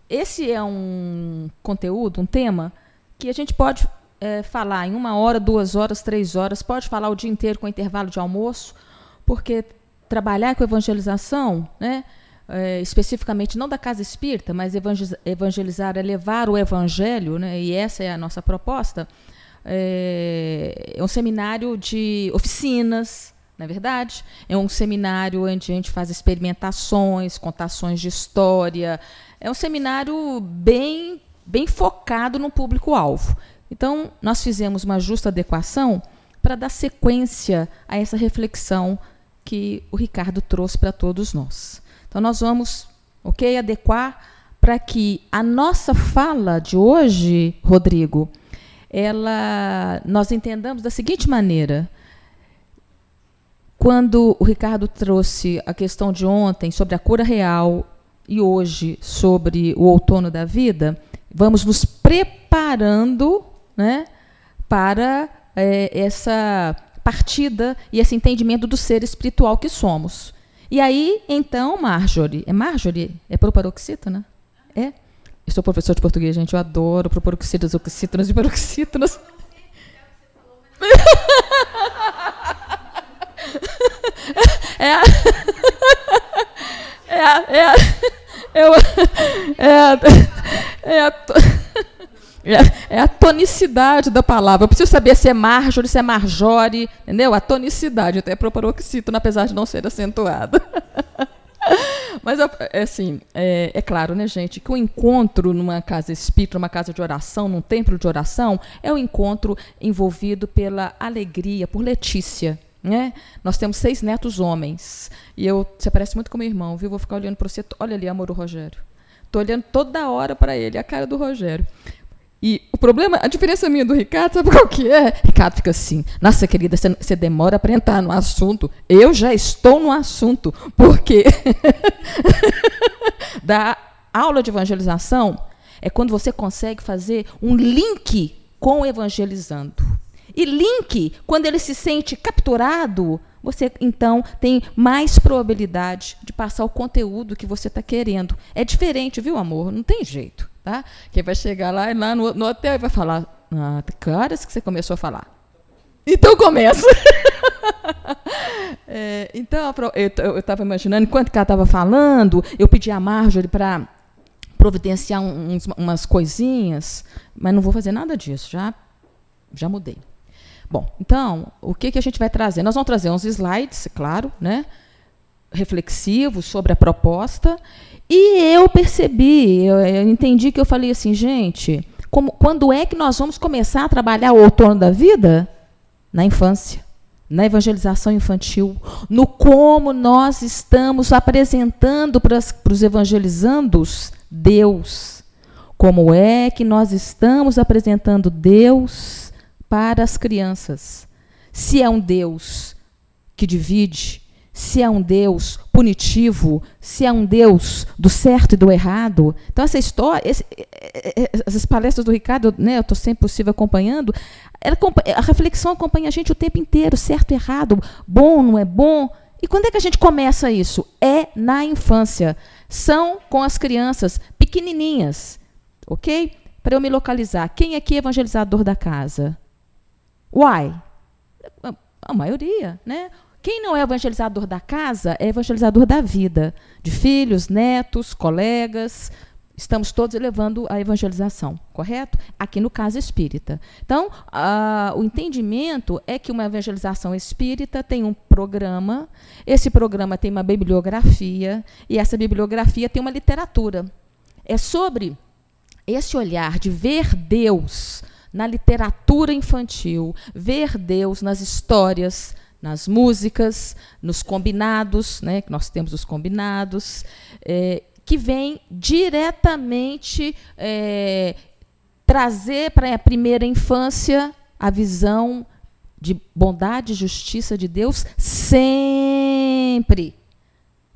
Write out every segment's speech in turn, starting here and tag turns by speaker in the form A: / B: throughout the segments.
A: Esse é um conteúdo, um tema, que a gente pode falar em 1 hora, 2 horas, 3 horas, pode falar o dia inteiro com intervalo de almoço, porque trabalhar com evangelização, né, especificamente não da casa espírita, mas evangelizar é levar o evangelho, né, e essa é a nossa proposta, é um seminário de oficinas, não é verdade? É um seminário onde a gente faz experimentações, contações de história. É um seminário bem focado no público-alvo. Então, nós fizemos uma justa adequação para dar sequência a essa reflexão que o Ricardo trouxe para todos nós. Então, nós vamos, adequar para que a nossa fala de hoje, Rodrigo, nós entendamos da seguinte maneira. Quando o Ricardo trouxe a questão de ontem sobre a cura real e hoje sobre o outono da vida, vamos nos preparando, né, para essa partida e esse entendimento do ser espiritual que somos. E aí, então, Marjorie? É Marjorie? É proparoxítona? É? Eu sou professor de português, gente, eu adoro proparoxítonas, oxítonas e paroxítonas. É a tonicidade da palavra. Eu preciso saber se é Marjorie, se é Marjorie, entendeu? A tonicidade, até proparoxítona, apesar de não ser acentuada. Mas, assim, é claro, né, gente, que o encontro numa casa espírita, numa casa de oração, num templo de oração, é um encontro envolvido pela alegria, por Letícia. Né? Nós temos 6 netos homens. E você parece muito com meu irmão, viu? Vou ficar olhando para você. Olha ali, amor, o Rogério. Estou olhando toda hora para ele, a cara do Rogério. E o problema, a diferença minha do Ricardo, sabe qual que é? Ricardo fica assim, nossa querida, você demora para entrar no assunto. Eu já estou no assunto, porque da aula de evangelização é quando você consegue fazer um link com o evangelizando. E link, quando ele se sente capturado, você, então, tem mais probabilidade de passar o conteúdo que você está querendo. É diferente, viu, amor? Não tem jeito. Tá? Quem vai chegar lá no hotel e vai falar, que horas que você começou a falar? Então, começa. Então, eu estava imaginando, enquanto que ela estava falando, eu pedi a Marjorie para providenciar umas coisinhas, mas não vou fazer nada disso, já mudei. Bom, então, o que a gente vai trazer? Nós vamos trazer uns slides, claro, né, reflexivos sobre a proposta, e eu percebi, eu entendi que eu falei assim, gente, quando é que nós vamos começar a trabalhar o outono da vida? Na infância, na evangelização infantil, no como nós estamos apresentando para os evangelizandos Deus. Como é que nós estamos apresentando Deus para as crianças? Se é um Deus que divide, se é um Deus punitivo, se é um Deus do certo e do errado. Então, essa história, essas palestras do Ricardo, né, eu estou sempre possível acompanhando, a reflexão acompanha a gente o tempo inteiro, certo e errado, bom, não é bom. E quando é que a gente começa isso? É na infância. São com as crianças pequenininhas, ok? Para eu me localizar. Quem aqui é evangelizador da casa? Uai, a maioria, né? Quem não é evangelizador da casa é evangelizador da vida, de filhos, netos, colegas. Estamos todos elevando a evangelização, correto? Aqui no caso espírita. Então, o entendimento é que uma evangelização espírita tem um programa, esse programa tem uma bibliografia, e essa bibliografia tem uma literatura. É sobre esse olhar de ver Deus na literatura infantil, ver Deus nas histórias, nas músicas, nos combinados, né, que nós temos os combinados, que vem diretamente trazer para a primeira infância a visão de bondade e justiça de Deus sempre.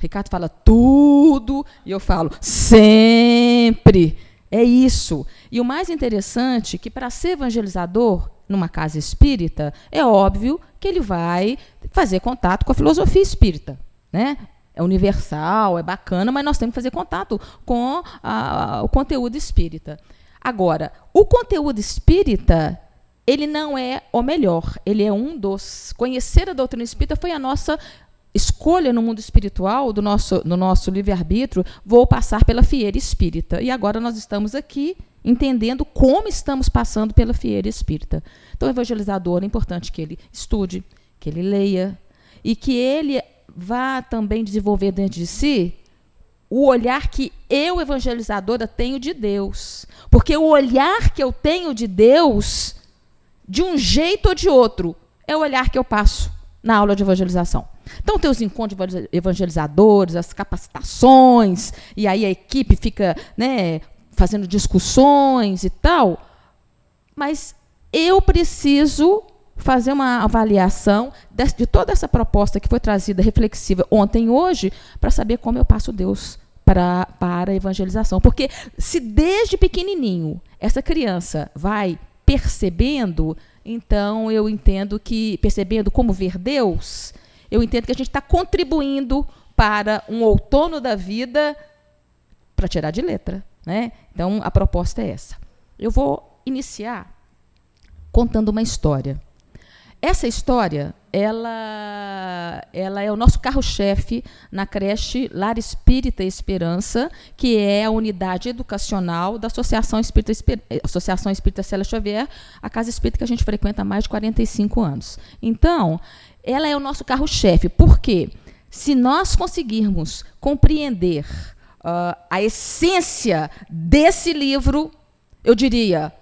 A: Ricardo fala tudo e eu falo sempre. É isso. E o mais interessante é que para ser evangelizador numa casa espírita, é óbvio que ele vai fazer contato com a filosofia espírita, né? É universal, é bacana, mas nós temos que fazer contato com o conteúdo espírita. Agora, o conteúdo espírita, ele não é o melhor, ele é um dos. Conhecer a doutrina espírita foi a nossa escolha no mundo espiritual, no nosso livre-arbítrio. Vou passar pela fieira espírita. E agora nós estamos aqui entendendo como estamos passando pela fieira espírita. Então, o evangelizador, é importante que ele estude, que ele leia, e que ele vá também desenvolver dentro de si o olhar que eu, evangelizadora, tenho de Deus. Porque o olhar que eu tenho de Deus, de um jeito ou de outro, é o olhar que eu passo na aula de evangelização. Então, tem os encontros de evangelizadores, as capacitações, e aí a equipe fica, né, fazendo discussões e tal, mas eu preciso fazer uma avaliação de toda essa proposta que foi trazida, reflexiva, ontem e hoje, para saber como eu passo Deus para a evangelização. Porque se desde pequenininho essa criança vai percebendo, então eu entendo que, percebendo como ver Deus, eu entendo que a gente está contribuindo para um outono da vida para tirar de letra, né? Então, a proposta é essa. Eu vou iniciar contando uma história. Essa história, ela é o nosso carro-chefe na creche Lar Espírita Esperança, que é a unidade educacional da Associação Espírita Célia Xavier, a casa espírita que a gente frequenta há mais de 45 anos. Então, ela é o nosso carro-chefe, porque se nós conseguirmos compreender a essência desse livro, eu diria,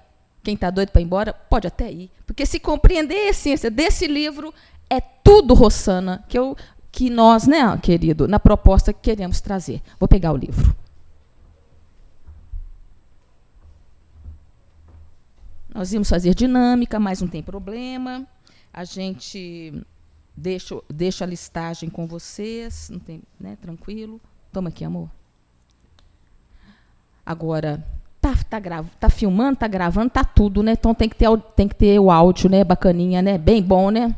A: quem está doido para ir embora, pode até ir. Porque se compreender a essência desse livro, é tudo, Rossana, que nós, né, querido, na proposta que queremos trazer. Vou pegar o livro. Nós íamos fazer dinâmica, mas não tem problema. A gente deixa a listagem com vocês, não tem, né, tranquilo. Toma aqui, amor. Agora, tá filmando, tá gravando, tá tudo, né? Então tem que ter o áudio, né? Bacaninha, né? Bem bom, né?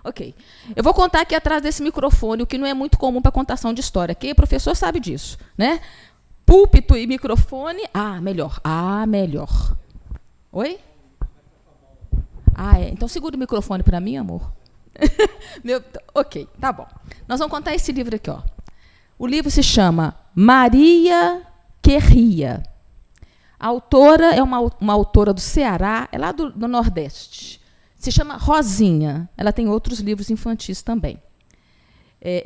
A: Ok. Eu vou contar aqui atrás desse microfone, o que não é muito comum para contação de história. Quem é professor sabe disso, né? Púlpito e microfone. Melhor. Melhor. Oi? É. Então segura o microfone para mim, amor. Ok, tá bom. Nós vamos contar esse livro aqui, ó. O livro se chama Maria que Ria. A autora é uma autora do Ceará, é lá do Nordeste. Se chama Rosinha. Ela tem outros livros infantis também.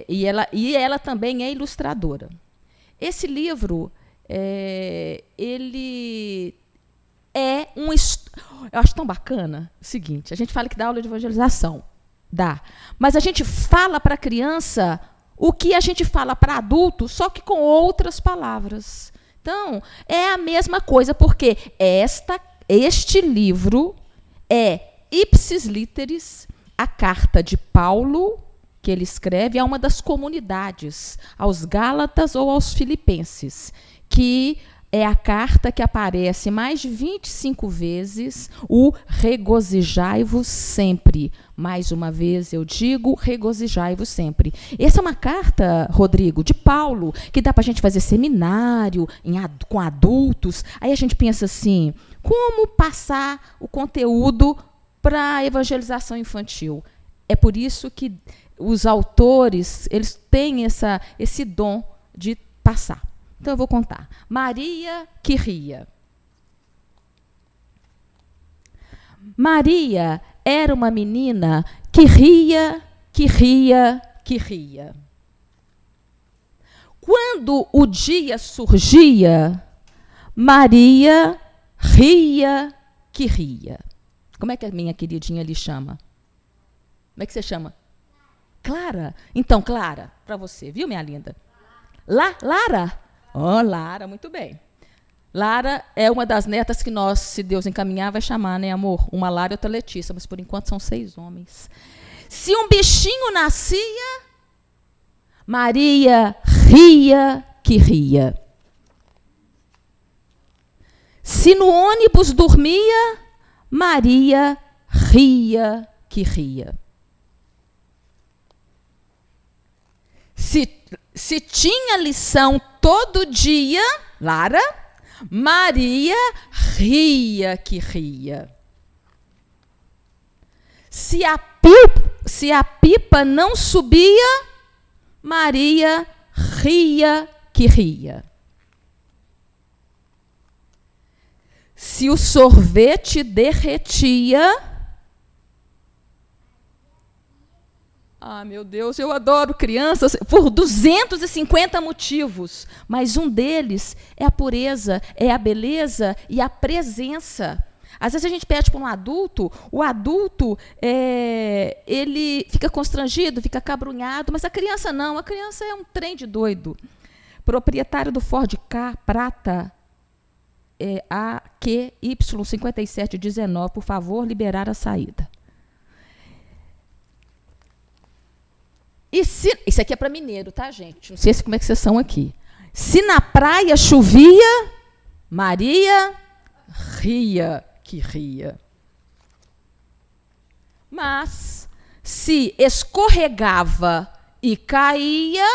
A: E ela também é ilustradora. Esse livro, ele é um... Eu acho tão bacana o seguinte, a gente fala que dá aula de evangelização. Dá. Mas a gente fala para a criança o que a gente fala para adulto, só que com outras palavras. Então, é a mesma coisa, porque este livro é ipsis literis, a carta de Paulo, que ele escreve a uma das comunidades, aos Gálatas ou aos Filipenses, que é a carta que aparece mais de 25 vezes, o regozijai-vos sempre. Mais uma vez eu digo, regozijai-vos sempre. Essa é uma carta, Rodrigo, de Paulo, que dá para a gente fazer seminário com adultos. Aí a gente pensa assim, como passar o conteúdo para a evangelização infantil? É por isso que os autores, eles têm esse dom de passar. Então, eu vou contar. Maria que ria. Maria era uma menina que ria, que ria, que ria. Quando o dia surgia, Maria ria, que ria. Como é que a minha queridinha lhe chama? Como é que você chama? Clara. Então, Clara, para você, viu, minha linda? Lara? Lara, muito bem. Lara é uma das netas que nós, se Deus encaminhar, vai chamar, né, amor? Uma Lara e outra Letícia, mas por enquanto são 6 homens. Se um bichinho nascia, Maria ria que ria. Se no ônibus dormia, Maria ria que ria. Se tinha lição todo dia, Lara, Maria ria que ria. Se a pipa não subia, Maria ria que ria. Se o sorvete derretia... Ah, meu Deus, eu adoro crianças por 250 motivos, mas um deles é a pureza, é a beleza e a presença. Às vezes a gente pede para um adulto, o adulto ele fica constrangido, fica cabrunhado, mas a criança não, a criança é um trem de doido. Proprietário do Ford K prata, AQY5719, por favor, liberar a saída. Isso aqui é para mineiro, tá, gente? Não sei como é que vocês são aqui. Se na praia chovia, Maria ria que ria. Mas, se escorregava e caía,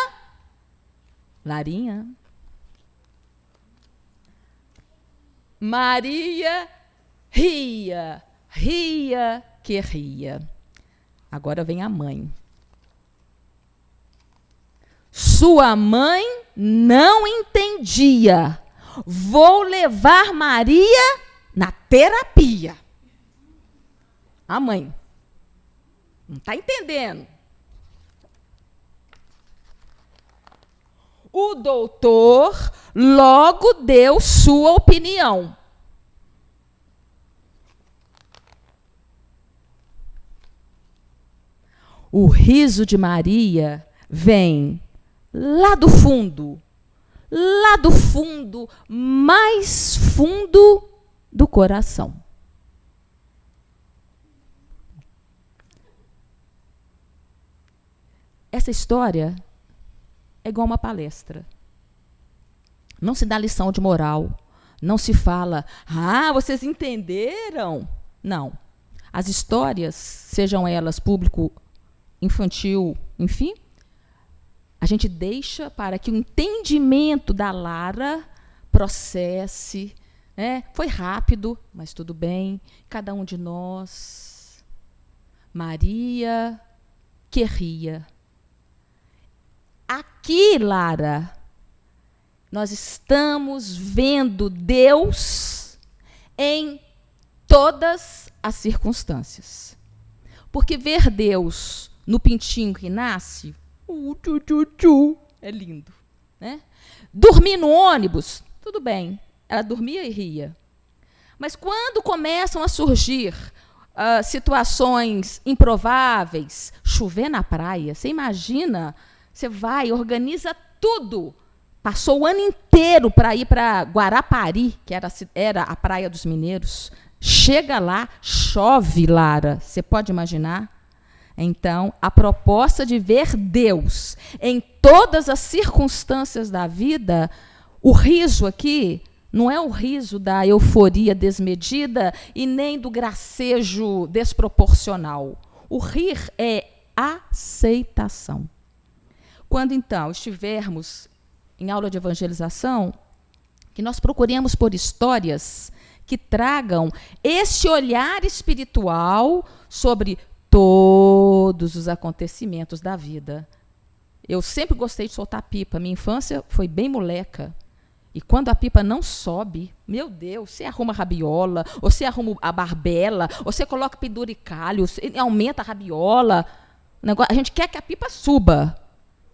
A: Larinha, Maria ria que ria. Agora vem a mãe. Sua mãe não entendia. Vou levar Maria na terapia. A mãe. Não está entendendo. O doutor logo deu sua opinião. O riso de Maria vem lá do fundo, mais fundo do coração. Essa história é igual uma palestra. Não se dá lição de moral, não se fala, vocês entenderam? Não. As histórias, sejam elas público, infantil, enfim, a gente deixa para que o entendimento da Lara processe. Foi rápido, mas tudo bem. Cada um de nós. Maria que ria. Aqui, Lara, nós estamos vendo Deus em todas as circunstâncias. Porque ver Deus no pintinho que nasce, é lindo. Né? Dormir no ônibus, tudo bem. Ela dormia e ria. Mas quando começam a surgir situações improváveis, chover na praia, você imagina, você vai, organiza tudo. Passou o ano inteiro para ir para Guarapari, que era a praia dos mineiros. Chega lá, chove, Lara. Você pode imaginar? Então, a proposta de ver Deus em todas as circunstâncias da vida, o riso aqui não é o riso da euforia desmedida e nem do gracejo desproporcional. O rir é aceitação. Quando, então, estivermos em aula de evangelização, que nós procuremos por histórias que tragam esse olhar espiritual sobre todos os acontecimentos da vida. Eu sempre gostei de soltar pipa. Minha infância foi bem moleca. E quando a pipa não sobe, meu Deus, você arruma a rabiola, ou você arruma a barbela, ou você coloca penduricalho, aumenta a rabiola. A gente quer que a pipa suba.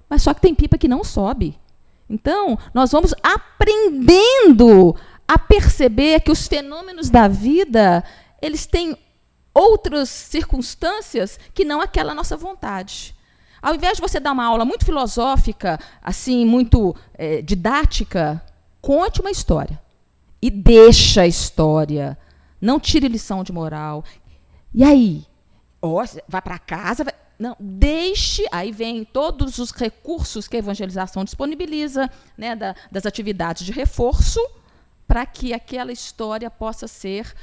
A: Mas só que tem pipa que não sobe. Então, nós vamos aprendendo a perceber que os fenômenos da vida, eles têm outras circunstâncias que não aquela nossa vontade. Ao invés de você dar uma aula muito filosófica, assim, muito didática, conte uma história. E deixa a história. Não tire lição de moral. E aí? Vai para casa, Não, deixe, aí vem todos os recursos que a evangelização disponibiliza, né, das atividades de reforço, para que aquela história possa ser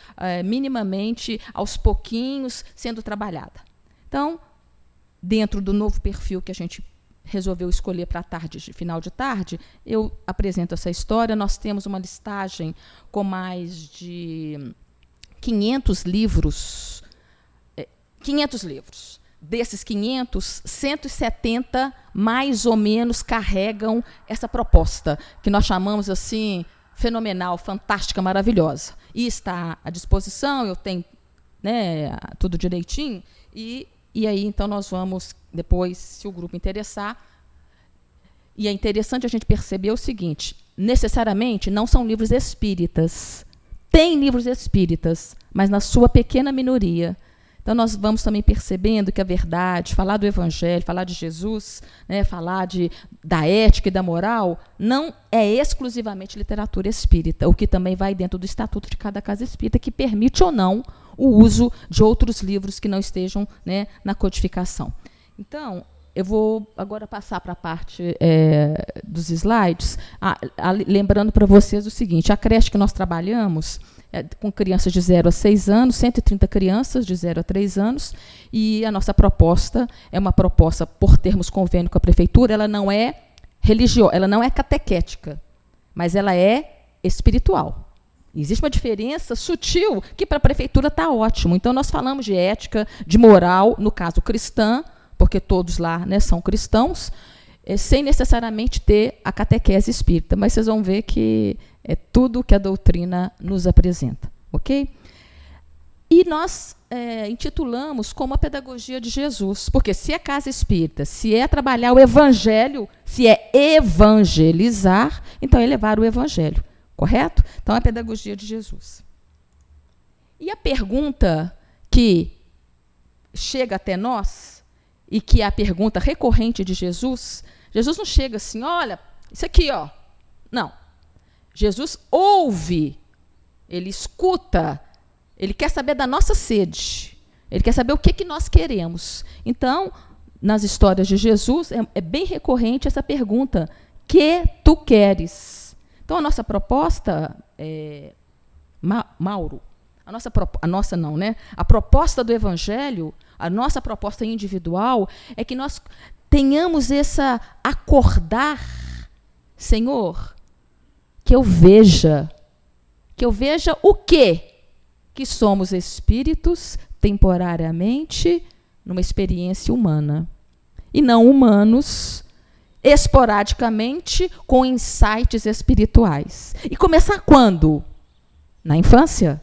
A: minimamente, aos pouquinhos, sendo trabalhada. Então, dentro do novo perfil que a gente resolveu escolher para final de tarde, eu apresento essa história. Nós temos uma listagem com mais de 500 livros. 500 livros. Desses 500, 170 mais ou menos carregam essa proposta, que nós chamamos assim, fenomenal, fantástica, maravilhosa. E está à disposição, eu tenho, né, tudo direitinho, e aí então nós vamos, depois, se o grupo interessar. E é interessante a gente perceber o seguinte: necessariamente não são livros espíritas. Tem livros espíritas, mas na sua pequena minoria. Então, nós vamos também percebendo que a verdade, falar do Evangelho, falar de Jesus, né, falar da ética e da moral, não é exclusivamente literatura espírita, o que também vai dentro do estatuto de cada casa espírita, que permite ou não o uso de outros livros que não estejam, né, na codificação. Então, eu vou agora passar para a parte dos slides, lembrando para vocês o seguinte: a creche que nós trabalhamos com crianças de 0 a 6 anos, 130 crianças de 0 a 3 anos, e a nossa proposta é uma proposta, por termos convênio com a prefeitura, ela não é religiosa, ela não é catequética, mas ela é espiritual. Existe uma diferença sutil que para a prefeitura está ótimo. Então, nós falamos de ética, de moral, no caso cristã, porque todos lá, né, são cristãos, sem necessariamente ter a catequese espírita. Mas vocês vão ver que é tudo que a doutrina nos apresenta. Ok? E nós intitulamos como a pedagogia de Jesus, porque se é casa espírita, se é trabalhar o evangelho, se é evangelizar, então é levar o evangelho. Correto? Então, é a pedagogia de Jesus. E a pergunta que chega até nós, e que é a pergunta recorrente de Jesus, Jesus não chega assim, olha, isso aqui, ó. Não. Jesus ouve, ele escuta, ele quer saber da nossa sede, ele quer saber o que nós queremos. Então, nas histórias de Jesus, é bem recorrente essa pergunta, que tu queres? Então, a nossa proposta, Mauro, a nossa não, né? A proposta do Evangelho, a nossa proposta individual, é que nós tenhamos essa acordar, Senhor, que eu veja o quê? Que somos espíritos temporariamente numa experiência humana, e não humanos esporadicamente com insights espirituais. E começar quando? Na infância.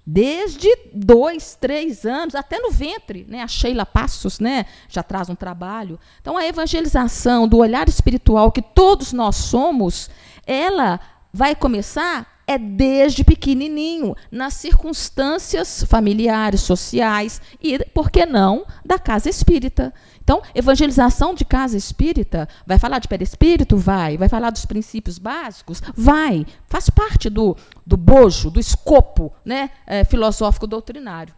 A: Desde 2, 3 anos, até no ventre, né? A Sheila Passos, né, já traz um trabalho. Então, a evangelização do olhar espiritual que todos nós somos, ela vai começar desde pequenininho, nas circunstâncias familiares, sociais e, por que não, da casa espírita. Então, evangelização de casa espírita, vai falar de perispírito? Vai falar dos princípios básicos? Vai, faz parte do bojo, do escopo, né, filosófico doutrinário.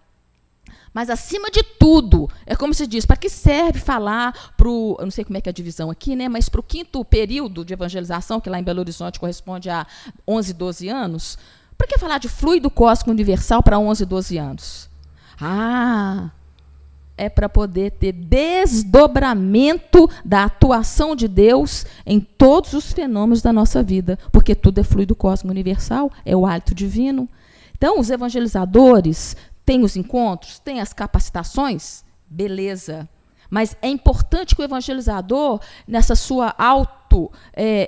A: Mas, acima de tudo, é como se diz, para que serve falar para o, eu não sei como é que é a divisão aqui, né, mas para o 5º período de evangelização, que lá em Belo Horizonte corresponde a 11, 12 anos, para que falar de fluido cósmico universal para 11, 12 anos? É para poder ter desdobramento da atuação de Deus em todos os fenômenos da nossa vida, porque tudo é fluido cósmico universal, é o hálito divino. Então, os evangelizadores têm os encontros, têm as capacitações, beleza. Mas é importante que o evangelizador, nessa sua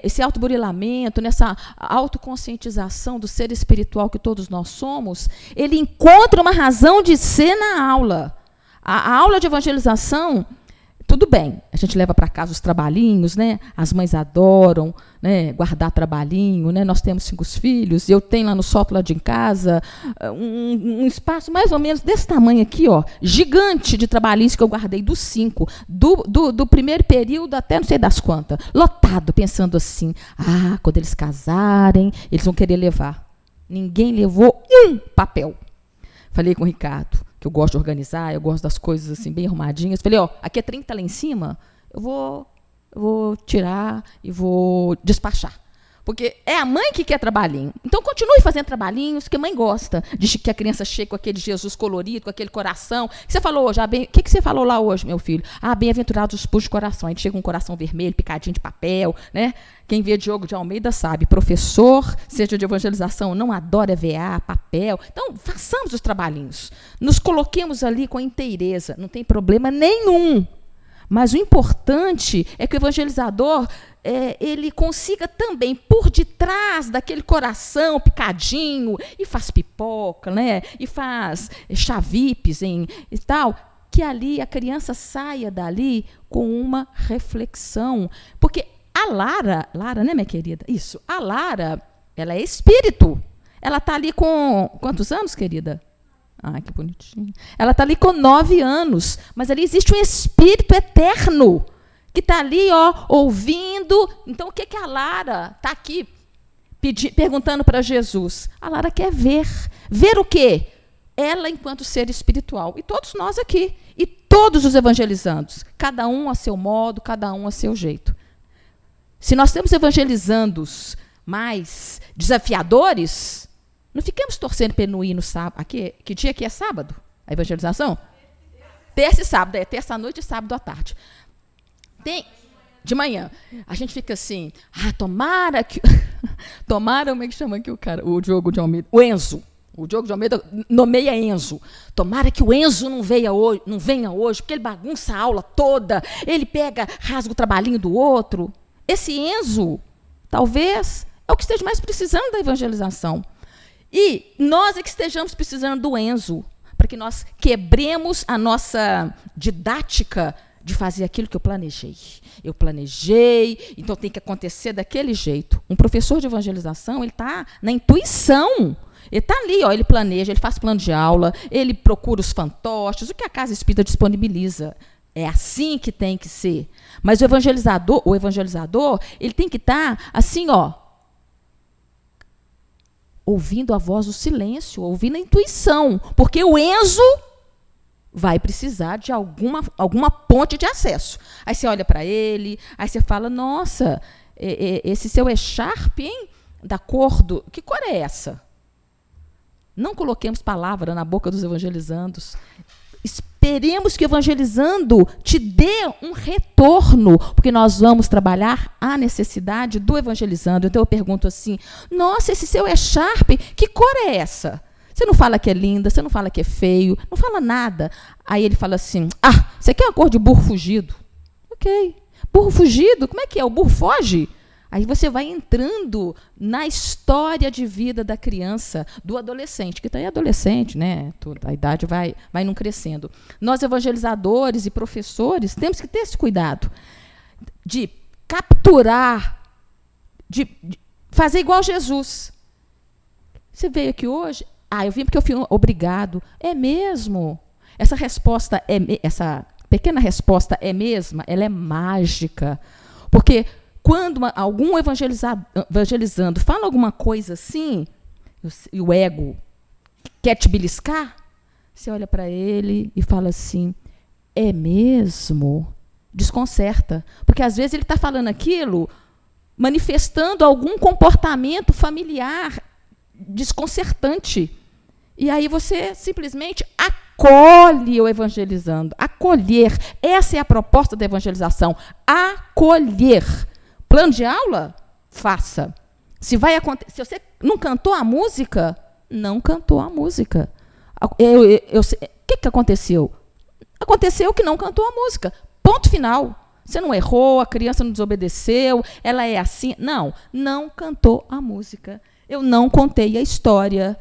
A: esse autoburilamento, nessa autoconscientização do ser espiritual que todos nós somos, ele encontre uma razão de ser na aula. A aula de evangelização, tudo bem, a gente leva para casa os trabalhinhos, né? As mães adoram, né, guardar trabalhinho, né? Nós temos 5 filhos, eu tenho lá no sótão lá de casa um espaço mais ou menos desse tamanho aqui, ó, gigante de trabalhinhos que eu guardei dos 5, do primeiro período até não sei das quantas, lotado, pensando assim, quando eles casarem, eles vão querer levar. Ninguém levou um papel. Falei com o Ricardo, que eu gosto de organizar, eu gosto das coisas assim bem arrumadinhas. Falei, ó, aqui é 30 lá em cima, eu vou tirar e vou despachar. Porque é a mãe que quer trabalhinho. Então, continue fazendo trabalhinhos, que a mãe gosta de que a criança chegue com aquele Jesus colorido, com aquele coração. O que você falou hoje? O que você falou lá hoje, meu filho? Bem-aventurados os puros de coração. A gente chega com um coração vermelho, picadinho de papel, né? Quem vê Diogo de Almeida sabe. Professor, seja de evangelização, não adora EVA, papel. Então, façamos os trabalhinhos. Nos coloquemos ali com inteireza. Não tem problema nenhum. Mas o importante é que o evangelizador ele consiga também, por detrás daquele coração picadinho, e faz pipoca, né? E faz chavipes e tal, que ali a criança saia dali com uma reflexão. Porque a Lara, né, minha querida? Isso, a Lara, ela é espírito. Ela está ali com quantos anos, querida? Ai, que bonitinho. Ela está ali com 9 anos, mas ali existe um espírito eterno que está ali, ó, ouvindo. Então, o que a Lara está aqui perguntando para Jesus? A Lara quer ver. Ver o quê? Ela enquanto ser espiritual. E todos nós aqui. E todos os evangelizandos. Cada um a seu modo, cada um a seu jeito. Se nós temos evangelizandos mais desafiadores, não fiquemos torcendo para ele não ir no sábado. Aqui, que dia que é sábado? A evangelização? Terça e sábado. Terça à noite e sábado à tarde. De manhã. A gente fica assim, tomara que... tomara, como é que chama aqui o cara? O Diogo de Almeida. O Enzo. O Diogo de Almeida nomeia Enzo. Tomara que o Enzo não venha hoje, porque ele bagunça a aula toda. Ele rasga o trabalhinho do outro. Esse Enzo, talvez, é o que esteja mais precisando da evangelização. E nós é que estejamos precisando do Enzo, para que nós quebremos a nossa didática de fazer aquilo que eu planejei. Eu planejei, então tem que acontecer daquele jeito. Um professor de evangelização, ele está na intuição. Ele está ali, ó, ele planeja, ele faz plano de aula, ele procura os fantoches, o que a Casa Espírita disponibiliza. É assim que tem que ser. Mas o evangelizador, ele tem que estar assim, ó, ouvindo a voz do silêncio, ouvindo a intuição. Porque o Enzo vai precisar de alguma ponte de acesso. Aí você olha para ele, aí você fala, nossa, esse seu é Sharp, hein? Da cor do... Que cor é essa? Não coloquemos palavra na boca dos evangelizandos. Esperemos que o evangelizando te dê um retorno, porque nós vamos trabalhar a necessidade do evangelizando. Então eu pergunto assim, nossa, esse seu é Sharp, que cor é essa? Você não fala que é linda, você não fala que é feio, não fala nada. Aí ele fala assim, você quer uma cor de burro fugido? Ok. Burro fugido? Como é que é? O burro foge? Aí você vai entrando na história de vida da criança, do adolescente, que também é adolescente, né? A idade vai não crescendo. Nós, evangelizadores e professores, temos que ter esse cuidado de capturar, de fazer igual Jesus. Você veio aqui hoje... eu vim porque eu fui obrigado. É mesmo? Essa pequena resposta é mesma? Ela é mágica. Porque quando algum evangelizando fala alguma coisa assim, e o ego quer te beliscar, você olha para ele e fala assim, é mesmo? Desconcerta. Porque às vezes ele está falando aquilo, manifestando algum comportamento familiar desconcertante. E aí você simplesmente acolhe o evangelizando. Acolher. Essa é a proposta da evangelização. Acolher. Plano de aula? Faça. Se você não cantou a música, não cantou a música. O que aconteceu? Aconteceu que não cantou a música. Ponto final. Você não errou, a criança não desobedeceu, ela é assim. Não cantou a música. Eu não contei a história.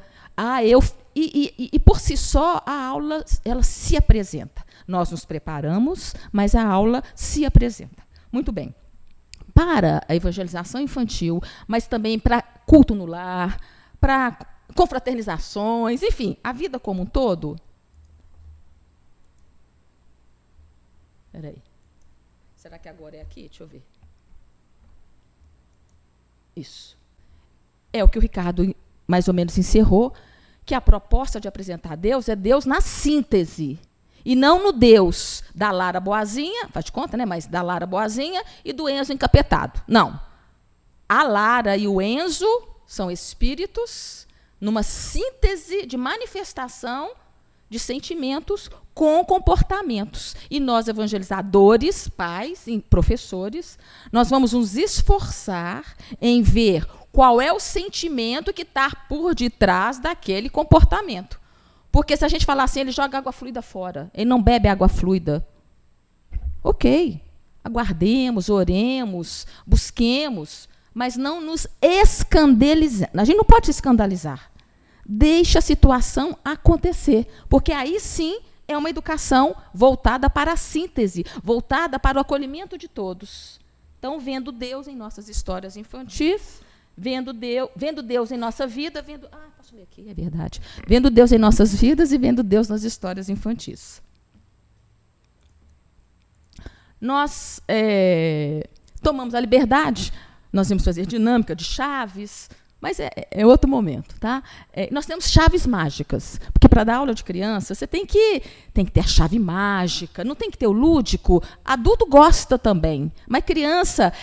A: E por si só, a aula ela se apresenta. Nós nos preparamos, mas a aula se apresenta. Muito bem. Para a evangelização infantil, mas também para culto no lar, para confraternizações, enfim, a vida como um todo. Espera aí. Será que agora é aqui? Deixa eu ver. Isso. É o que o Ricardo mais ou menos encerrou, que a proposta de apresentar Deus é Deus na síntese. E não no Deus da Lara boazinha, faz de conta, né? Mas da Lara boazinha e do Enzo encapetado. Não. A Lara e o Enzo são espíritos numa síntese de manifestação de sentimentos com comportamentos. E nós, evangelizadores, pais e professores, nós vamos nos esforçar em ver qual é o sentimento que está por detrás daquele comportamento. Porque se a gente falar assim, ele joga água fluida fora, ele não bebe água fluida. Ok, aguardemos, oremos, busquemos, mas não nos escandalizemos. A gente não pode se escandalizar. Deixa a situação acontecer, porque aí sim é uma educação voltada para a síntese, voltada para o acolhimento de todos. Então, vendo Deus em nossas histórias infantis, vendo Deus em nossa vida, posso ler aqui, é verdade. Vendo Deus em nossas vidas e vendo Deus nas histórias infantis. Nós tomamos a liberdade, nós vamos fazer dinâmica de chaves, mas é outro momento, tá? Nós temos chaves mágicas, porque para dar aula de criança, você tem que ter a chave mágica, não tem que ter o lúdico. Adulto gosta também, mas criança,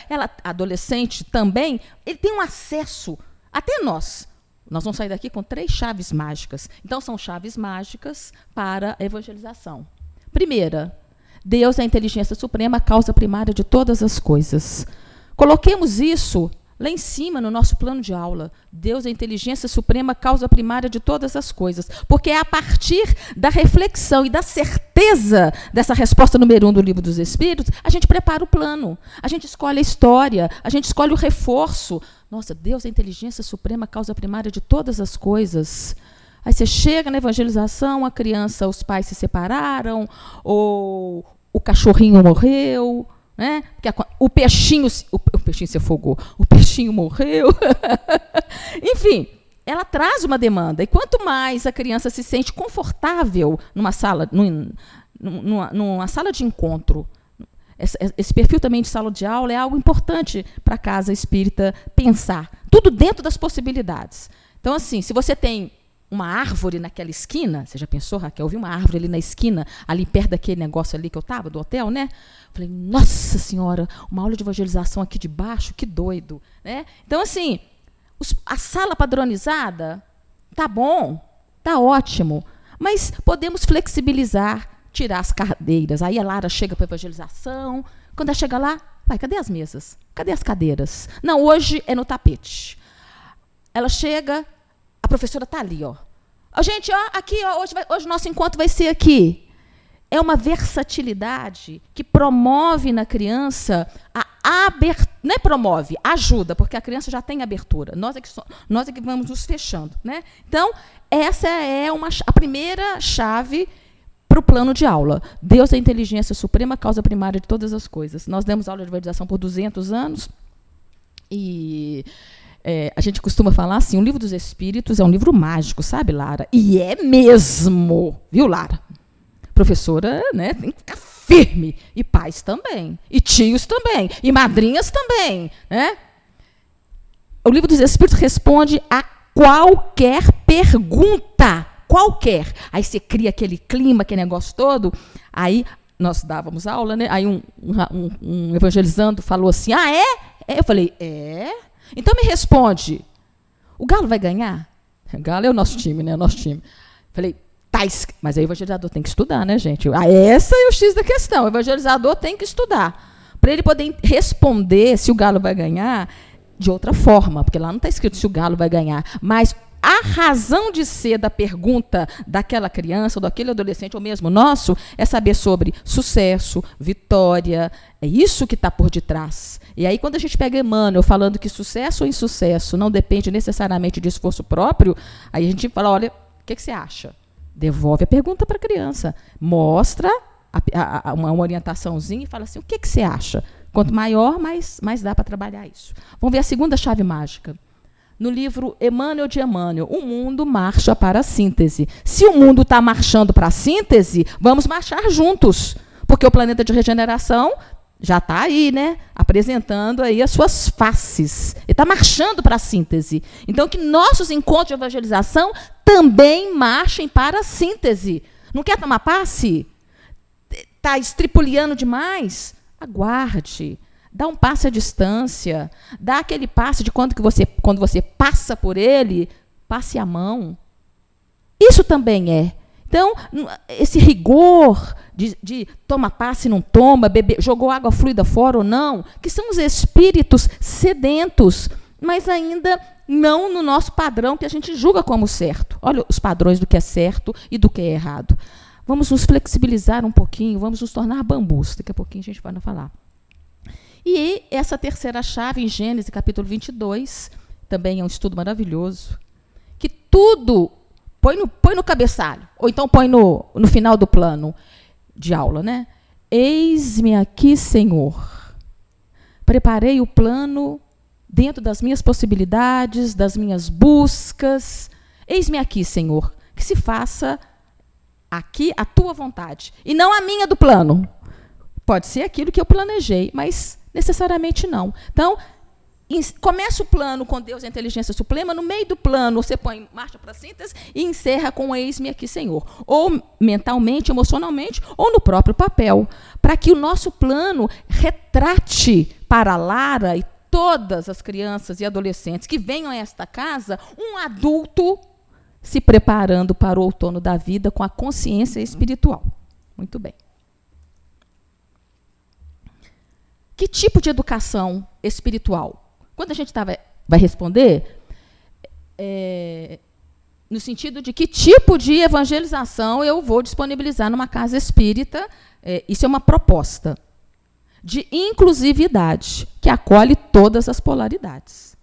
A: adolescente também, ele tem um acesso, até nós. Nós vamos sair daqui com 3 chaves mágicas. Então, são chaves mágicas para a evangelização. Primeira, Deus é a inteligência suprema, a causa primária de todas as coisas. Coloquemos isso lá em cima, no nosso plano de aula. Deus é a inteligência suprema, causa primária de todas as coisas. Porque é a partir da reflexão e da certeza dessa resposta número 1 do Livro dos Espíritos, a gente prepara o plano, a gente escolhe a história, a gente escolhe o reforço. Nossa, Deus é a inteligência suprema, causa primária de todas as coisas. Aí você chega na evangelização, a criança, os pais se separaram, ou o cachorrinho morreu, né? O peixinho se afogou, o peixinho morreu. Enfim, ela traz uma demanda. E quanto mais a criança se sente confortável numa sala de encontro, esse perfil também de sala de aula é algo importante para a casa espírita pensar. Tudo dentro das possibilidades. Então, assim, se você tem uma árvore naquela esquina, você já pensou, Raquel? Eu vi uma árvore ali na esquina, ali perto daquele negócio ali que eu estava, do hotel, né? Falei, nossa senhora, uma aula de evangelização aqui de baixo, que doido, né? Então, assim, a sala padronizada, tá bom, tá ótimo, mas podemos flexibilizar, tirar as cadeiras. Aí a Lara chega para a evangelização, quando ela chega lá, cadê as mesas? Cadê as cadeiras? Não, hoje é no tapete. Ela chega, a professora está ali, ó. Gente, aqui, hoje nosso encontro vai ser aqui. É uma versatilidade que promove na criança a abertura. Não é promove, ajuda, porque a criança já tem abertura. Nós é que vamos nos fechando, né? Então, essa é a primeira chave para o plano de aula. Deus é a inteligência suprema, causa primária de todas as coisas. Nós demos aula de evangelização por 200 anos e a gente costuma falar assim, o Livro dos Espíritos é um livro mágico, sabe, Lara? E é mesmo, viu, Lara? Professora, né, tem que ficar firme. E pais também. E tios também. E madrinhas também. Né? O Livro dos Espíritos responde a qualquer pergunta. Qualquer. Aí você cria aquele clima, aquele negócio todo. Aí nós dávamos aula, né? Aí um evangelizando falou assim, Eu falei, Então me responde, o Galo vai ganhar? O Galo é o nosso time, né? O nosso time. Falei, mas aí o evangelizador tem que estudar, né, gente? Essa é o X da questão. O evangelizador tem que estudar. Para ele poder responder se o Galo vai ganhar de outra forma, porque lá não está escrito se o Galo vai ganhar. Mas a razão de ser da pergunta daquela criança, ou daquele adolescente, ou mesmo nosso, é saber sobre sucesso, vitória. É isso que está por detrás. E aí, quando a gente pega Emmanuel falando que sucesso ou insucesso não depende necessariamente de esforço próprio, aí a gente fala, olha, o que você acha? Devolve a pergunta para a criança. Mostra uma orientaçãozinha e fala assim, o que você acha? Quanto maior, mais dá para trabalhar isso. Vamos ver a segunda chave mágica. No livro Emmanuel de Emmanuel, o mundo marcha para a síntese. Se o mundo está marchando para a síntese, vamos marchar juntos. Porque o planeta de regeneração já está aí, né? Apresentando aí as suas faces. Ele está marchando para a síntese. Então, que nossos encontros de evangelização também marchem para a síntese. Não quer tomar passe? Está estripuliando demais? Aguarde. Dá um passe à distância. Dá aquele passe de quando você passa por ele, passe a mão. Isso também é. Então, esse rigor de toma passe, não toma, jogou água fluida fora ou não, que são os espíritos sedentos, mas ainda não no nosso padrão que a gente julga como certo. Olha os padrões do que é certo e do que é errado. Vamos nos flexibilizar um pouquinho, vamos nos tornar bambus. Daqui a pouquinho a gente vai falar. E essa terceira chave, em Gênesis, capítulo 22, também é um estudo maravilhoso, que tudo põe no cabeçalho, ou então põe no final do plano de aula, né? Eis-me aqui, Senhor. Preparei o plano dentro das minhas possibilidades, das minhas buscas. Eis-me aqui, Senhor. Que se faça aqui a tua vontade, e não a minha do plano. Pode ser aquilo que eu planejei, mas necessariamente não. Então, começa o plano com Deus e a inteligência suprema, no meio do plano você põe marcha para a síntese e encerra com eis-me aqui, Senhor. Ou mentalmente, emocionalmente, ou no próprio papel, para que o nosso plano retrate para a Lara e todas as crianças e adolescentes que venham a esta casa um adulto se preparando para o outono da vida com a consciência espiritual. Muito bem. Que tipo de educação espiritual? Quando a gente vai responder, no sentido de que tipo de evangelização eu vou disponibilizar numa casa espírita, isso é uma proposta de inclusividade, que acolhe todas as polaridades.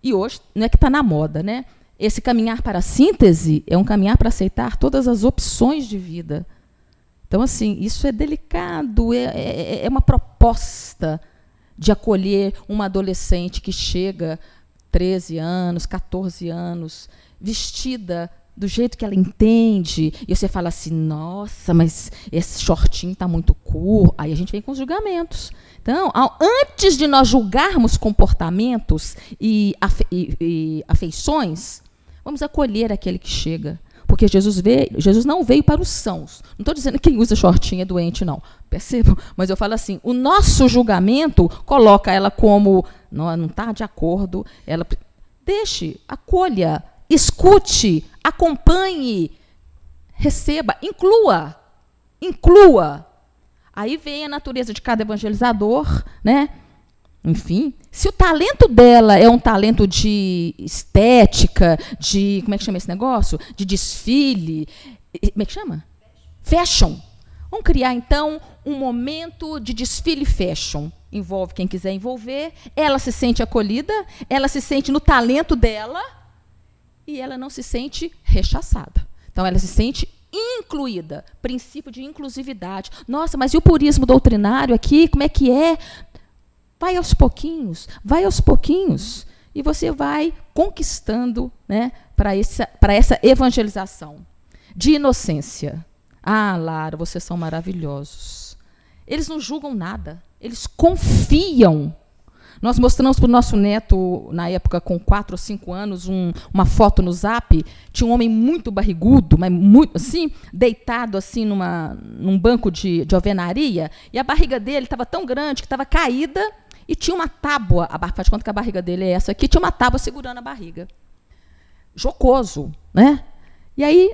A: E hoje não é que está na moda, né? Esse caminhar para a síntese é um caminhar para aceitar todas as opções de vida. Então, assim, isso é delicado, é uma proposta de acolher uma adolescente que chega 13 anos, 14 anos, vestida do jeito que ela entende, e você fala assim, nossa, mas esse shortinho está muito curto. Aí a gente vem com os julgamentos. Então, antes de nós julgarmos comportamentos e afeições, vamos acolher aquele que chega. Porque Jesus não veio para os sãos. Não estou dizendo que quem usa shortinho é doente, não. Percebam? Mas eu falo assim, o nosso julgamento coloca ela como, não está de acordo. Deixe, acolha, escute, acompanhe, receba, inclua. Aí vem a natureza de cada evangelizador, né? Enfim, se o talento dela é um talento de estética, de, como é que chama esse negócio? De desfile, como é que chama? Fashion. Vamos criar, então, um momento de desfile fashion. Envolve quem quiser envolver, ela se sente acolhida, ela se sente no talento dela e ela não se sente rechaçada. Então, ela se sente incluída. Princípio de inclusividade. Nossa, mas e o purismo doutrinário aqui? Como é que é? Vai aos pouquinhos, e você vai conquistando, né, para essa evangelização. De inocência. Ah, Lara, vocês são maravilhosos. Eles não julgam nada, eles confiam. Nós mostramos para o nosso neto, na época, com 4 ou 5 anos, uma foto no Zap. Tinha um homem muito barrigudo, mas muito assim, deitado assim num banco de alvenaria, e a barriga dele estava tão grande que estava caída, e tinha uma tábua, faz de conta que a barriga dele é essa aqui, tinha uma tábua segurando a barriga. Jocoso, né? E aí,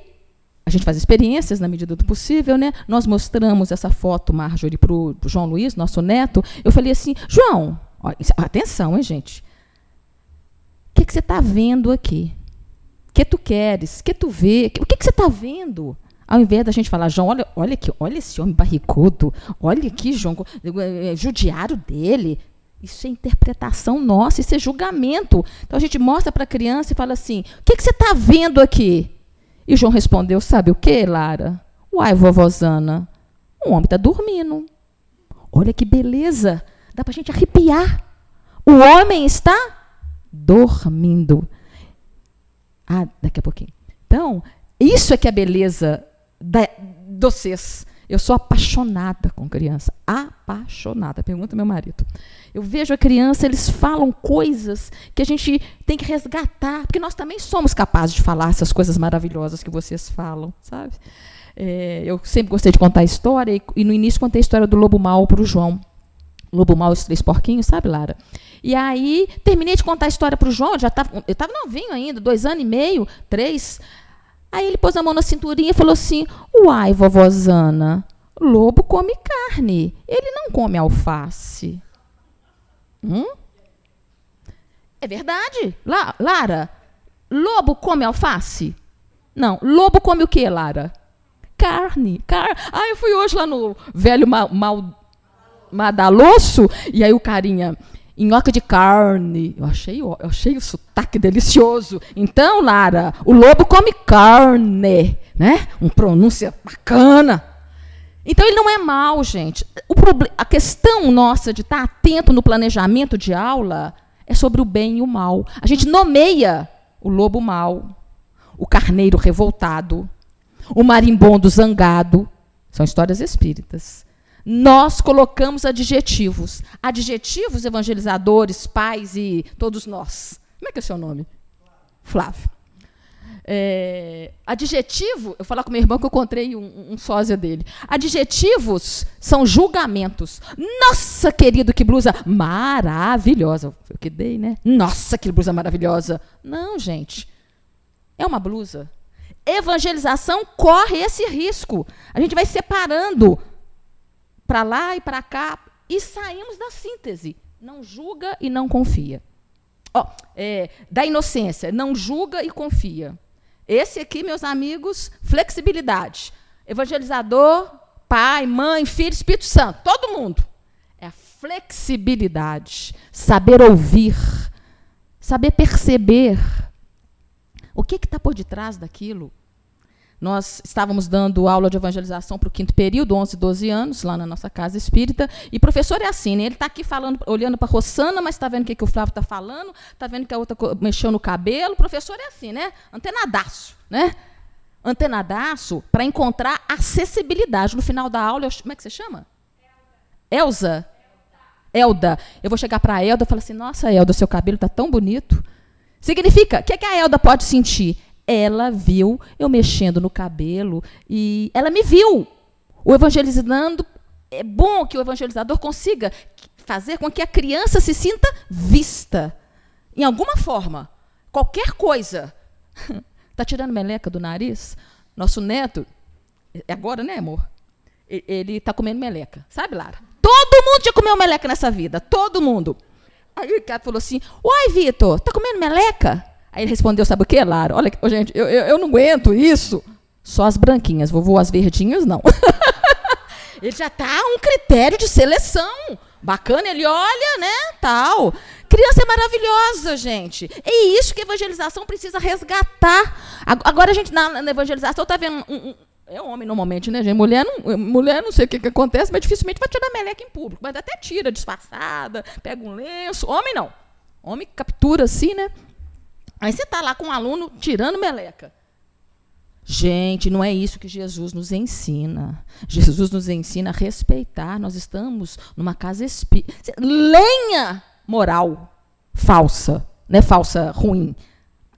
A: a gente faz experiências na medida do possível, né? Nós mostramos essa foto, Marjorie, para o João Luiz, nosso neto. Eu falei assim, João, ó, atenção, hein, gente? O que você está vendo aqui? O que tu queres? O que tu vê? O que você está vendo? Ao invés da gente falar, João, olha aqui, olha esse homem barrigudo, olha aqui, João, judiário dele. Isso é interpretação nossa, isso é julgamento. Então, a gente mostra para a criança e fala assim, o que você está vendo aqui? E o João respondeu, sabe o quê, Lara? Uai, vovózana, o homem está dormindo. Olha que beleza, dá para a gente arrepiar. O homem está dormindo. Ah, daqui a pouquinho. Então, isso é que é a beleza de vocês. Eu sou apaixonada com criança. Apaixonada. Pergunta ao meu marido. Eu vejo a criança, eles falam coisas que a gente tem que resgatar, porque nós também somos capazes de falar essas coisas maravilhosas que vocês falam, sabe? Eu sempre gostei de contar a história, e no início contei a história do lobo mau para o João. Lobo mau e os 3 porquinhos, sabe, Lara? E aí, terminei de contar a história para o João, eu estava novinho ainda, 2 anos e meio, 3. Aí ele pôs a mão na cinturinha e falou assim, uai, vovózana, lobo come carne, ele não come alface. É verdade, Lara? Lobo come alface? Não, lobo come o quê, Lara? Carne. Eu fui hoje lá no velho Madalosso, e aí o carinha, nhoque de carne. Eu achei o sotaque delicioso. Então, Lara, o lobo come carne, né? Uma pronúncia bacana. Então, ele não é mau, gente. A questão nossa de estar atento no planejamento de aula é sobre o bem e o mal. A gente nomeia o lobo mau, o carneiro revoltado, o marimbondo zangado. São histórias espíritas. Nós colocamos adjetivos. Adjetivos, evangelizadores, pais e todos nós. Como é que é o seu nome? Flávio. Adjetivo, eu vou falar com meu irmão que eu encontrei um sósia dele. Adjetivos são julgamentos. Nossa, querido, que blusa maravilhosa. Foi o que dei, né? Nossa, que blusa maravilhosa. Não, gente. É uma blusa. Evangelização corre esse risco. A gente vai separando para lá e para cá, e saímos da síntese. Não julga e não confia. Da inocência, não julga e confia. Esse aqui, meus amigos, flexibilidade. Evangelizador, pai, mãe, filho, Espírito Santo, todo mundo. É a flexibilidade, saber ouvir, saber perceber o que está por detrás daquilo. Nós estávamos dando aula de evangelização para o 5º período, 11, 12 anos, lá na nossa casa espírita, e o professor é assim, né? Ele está aqui falando, olhando para a Rossana, mas está vendo o que o Flávio está falando, está vendo que a outra mexeu no cabelo. O professor é assim, né? Antenadaço, né? Antenadaço para encontrar acessibilidade. No final da aula, como é que você chama? Elza. Elda. Eu vou chegar para a Elda e falar assim, nossa, Elda, seu cabelo está tão bonito. Significa, o que a Elda pode sentir? Ela viu eu mexendo no cabelo e ela me viu. O evangelizando, é bom que o evangelizador consiga fazer com que a criança se sinta vista. Em alguma forma. Qualquer coisa. Está tirando meleca do nariz? Nosso neto, é agora, né, amor? Ele está comendo meleca. Sabe, Lara? Todo mundo já comeu meleca nessa vida. Todo mundo. Aí o Ricardo falou assim, uai, Vitor, está comendo meleca? Aí ele respondeu, sabe o quê, Lara? Olha, gente, eu não aguento isso. Só as branquinhas, vovô, as verdinhas, não. Ele já está um critério de seleção. Bacana, ele olha, né, tal. Criança é maravilhosa, gente. É isso que a evangelização precisa resgatar. Agora a gente, na evangelização, está vendo... É homem, normalmente, né, gente? Mulher, não sei o que acontece, mas dificilmente vai tirar meleca em público. Mas até tira, disfarçada, pega um lenço. Homem, não. Homem captura assim, né? Aí você está lá com um aluno tirando meleca. Gente, não é isso que Jesus nos ensina. Jesus nos ensina a respeitar. Nós estamos numa casa espírita. Lenha moral falsa, né? Falsa, ruim.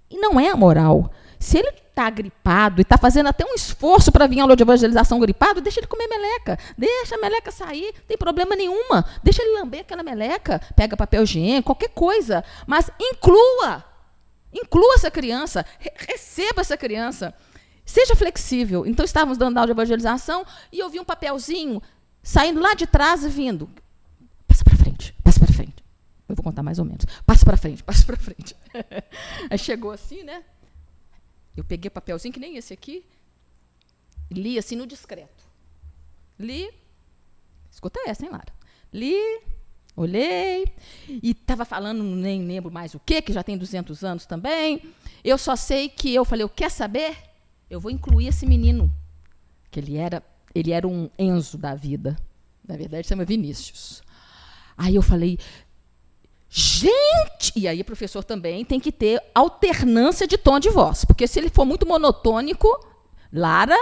A: E não é a moral. Se ele está gripado e está fazendo até um esforço para vir à aula de evangelização gripado, deixa ele comer meleca. Deixa a meleca sair, não tem problema nenhuma. Deixa ele lamber aquela meleca, pega papel higiênico, qualquer coisa. Mas inclua essa criança, receba essa criança. Seja flexível. Então, estávamos dando aula de evangelização e eu vi um papelzinho saindo lá de trás e vindo. Passa para frente, passa para frente. Eu vou contar mais ou menos. Passa para frente, passa para frente. Aí chegou assim, né? Eu peguei o papelzinho, que nem esse aqui, e li assim no discreto. Li, escuta essa, hein, Lara? Li, olhei, e estava falando, nem lembro mais o quê, que já tem 200 anos também. Eu só sei que eu falei, quer saber? Eu vou incluir esse menino, que ele era um Enzo da vida. Na verdade, chama Vinícius. Aí eu falei, gente! E aí o professor também tem que ter alternância de tom de voz, porque se ele for muito monotônico, Lara,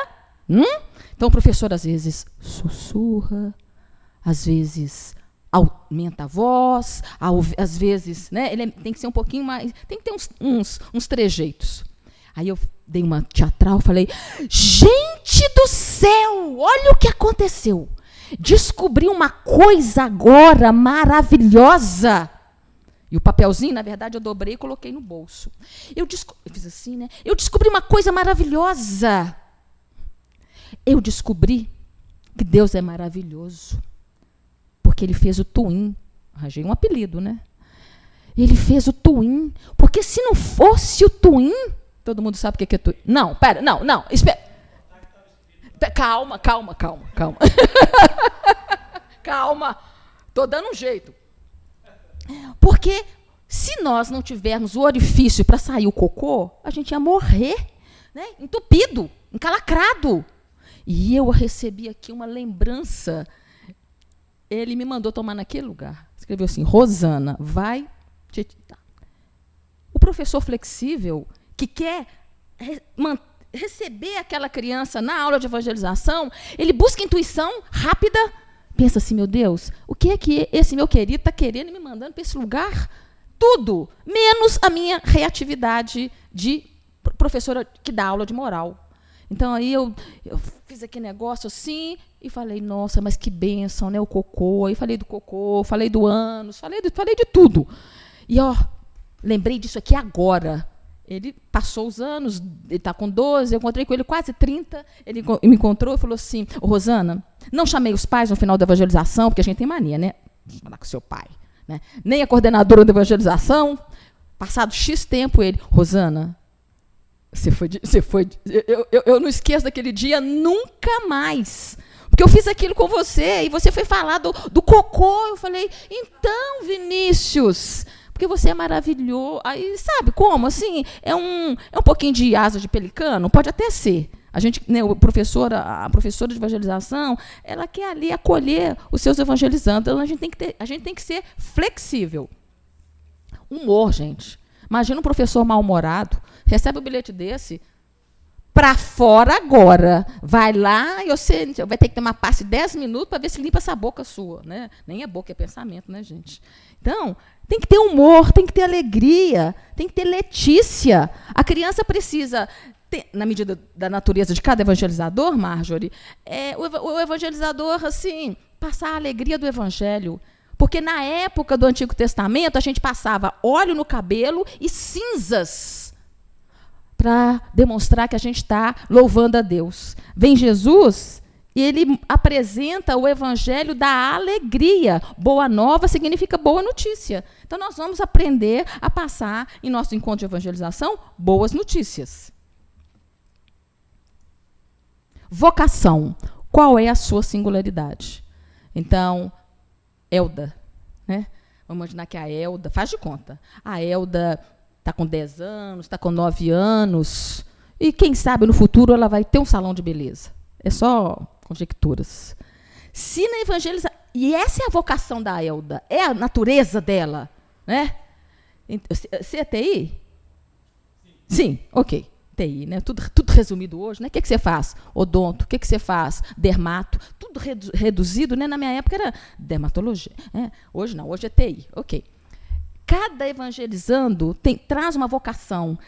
A: Então, o professor, às vezes, sussurra, às vezes aumenta a voz, às vezes, né, tem que ser um pouquinho mais, tem que ter uns trejeitos. Aí eu dei uma teatral, falei, gente do céu, olha o que aconteceu. Descobri uma coisa agora maravilhosa. E o papelzinho, na verdade, eu dobrei e coloquei no bolso. Eu fiz assim, né? Eu descobri uma coisa maravilhosa. Eu descobri que Deus é maravilhoso. Porque Ele fez o Twin. Arranjei um apelido, né? Ele fez o Twin. Porque se não fosse o Twin... Todo mundo sabe o que é Twin? Não, pera, não, espera. Calma. Calma. Estou dando um jeito. Porque se nós não tivermos o orifício para sair o cocô, a gente ia morrer, né? Entupido, encalacrado. E eu recebi aqui uma lembrança. Ele me mandou tomar naquele lugar. Escreveu assim, Rosana, vai... O professor flexível que quer receber aquela criança na aula de evangelização, ele busca intuição rápida, pensa assim, meu Deus, o que é que esse meu querido está querendo e me mandando para esse lugar? Tudo, menos a minha reatividade de professora que dá aula de moral. Então, aí eu fiz aquele negócio assim e falei, nossa, mas que bênção, né, o cocô. Aí falei do cocô, falei do ânus, falei de tudo. E, lembrei disso aqui agora. Ele passou os anos, ele está com 12, eu encontrei com ele quase 30, ele me encontrou e falou assim, Rosana, não chamei os pais no final da evangelização, porque a gente tem mania, né? Falar com seu pai. Né? Nem a coordenadora da evangelização, passado X tempo, ele, Rosana, eu não esqueço daquele dia nunca mais. Porque eu fiz aquilo com você, e você foi falar do cocô. Eu falei, então, Vinícius... Porque você é maravilhoso. Aí, sabe como? Assim, é um pouquinho de asa de pelicano? Pode até ser. A gente, né, a professora de evangelização, ela quer ali acolher os seus evangelizandos. Então, a gente tem que ser flexível. Humor, gente. Imagina um professor mal-humorado, recebe um bilhete desse, para fora agora. Vai lá e você vai ter que ter uma passe de 10 minutos para ver se limpa essa boca sua. Né? Nem é boca, é pensamento, né, gente? Então, tem que ter humor, tem que ter alegria, tem que ter letícia. A criança precisa, na medida da natureza de cada evangelizador, Marjorie, o evangelizador, assim, passar a alegria do evangelho. Porque na época do Antigo Testamento, a gente passava óleo no cabelo e cinzas para demonstrar que a gente está louvando a Deus. Vem Jesus e ele apresenta o evangelho da alegria. Boa nova significa boa notícia. Então, nós vamos aprender a passar, em nosso encontro de evangelização, boas notícias. Vocação. Qual é a sua singularidade? Então, Elda, né? Vamos imaginar que a Elda, faz de conta, a Elda está com 10 anos, está com 9 anos, e quem sabe no futuro ela vai ter um salão de beleza. É só conjecturas. Se na evangelização, e essa é a vocação da Elda, é a natureza dela, né? Você é TI? Sim, ok. TI, né? Tudo resumido hoje, né? O que você faz? Odonto, o que você faz? Dermato, tudo reduzido, né? Na minha época era dermatologia. Né? Hoje não, hoje é TI, ok. Cada evangelizando traz uma vocação,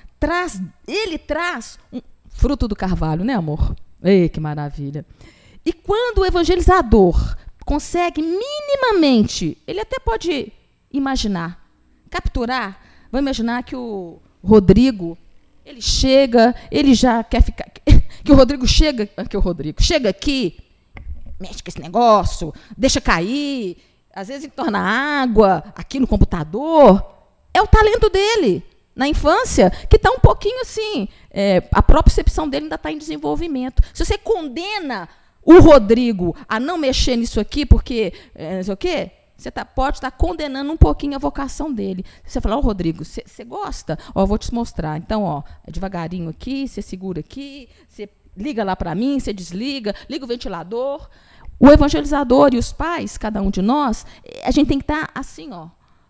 A: ele traz um fruto do carvalho, né, amor? Ei, que maravilha. E quando o evangelizador consegue minimamente, ele até pode imaginar, capturar, vamos imaginar que o Rodrigo, ele chega, ele já quer ficar, que o Rodrigo chega aqui, mexe com esse negócio, deixa cair, às vezes torna água aqui no computador, é o talento dele. Na infância, que está um pouquinho assim, a propriocepção dele ainda está em desenvolvimento. Se você condena o Rodrigo a não mexer nisso aqui, porque não sei o quê, você pode estar condenando um pouquinho a vocação dele. Você fala, Rodrigo, você gosta? Eu vou te mostrar. Então, devagarinho aqui, você segura aqui, você liga lá para mim, você desliga, liga o ventilador. O evangelizador e os pais, cada um de nós, a gente tem que estar assim,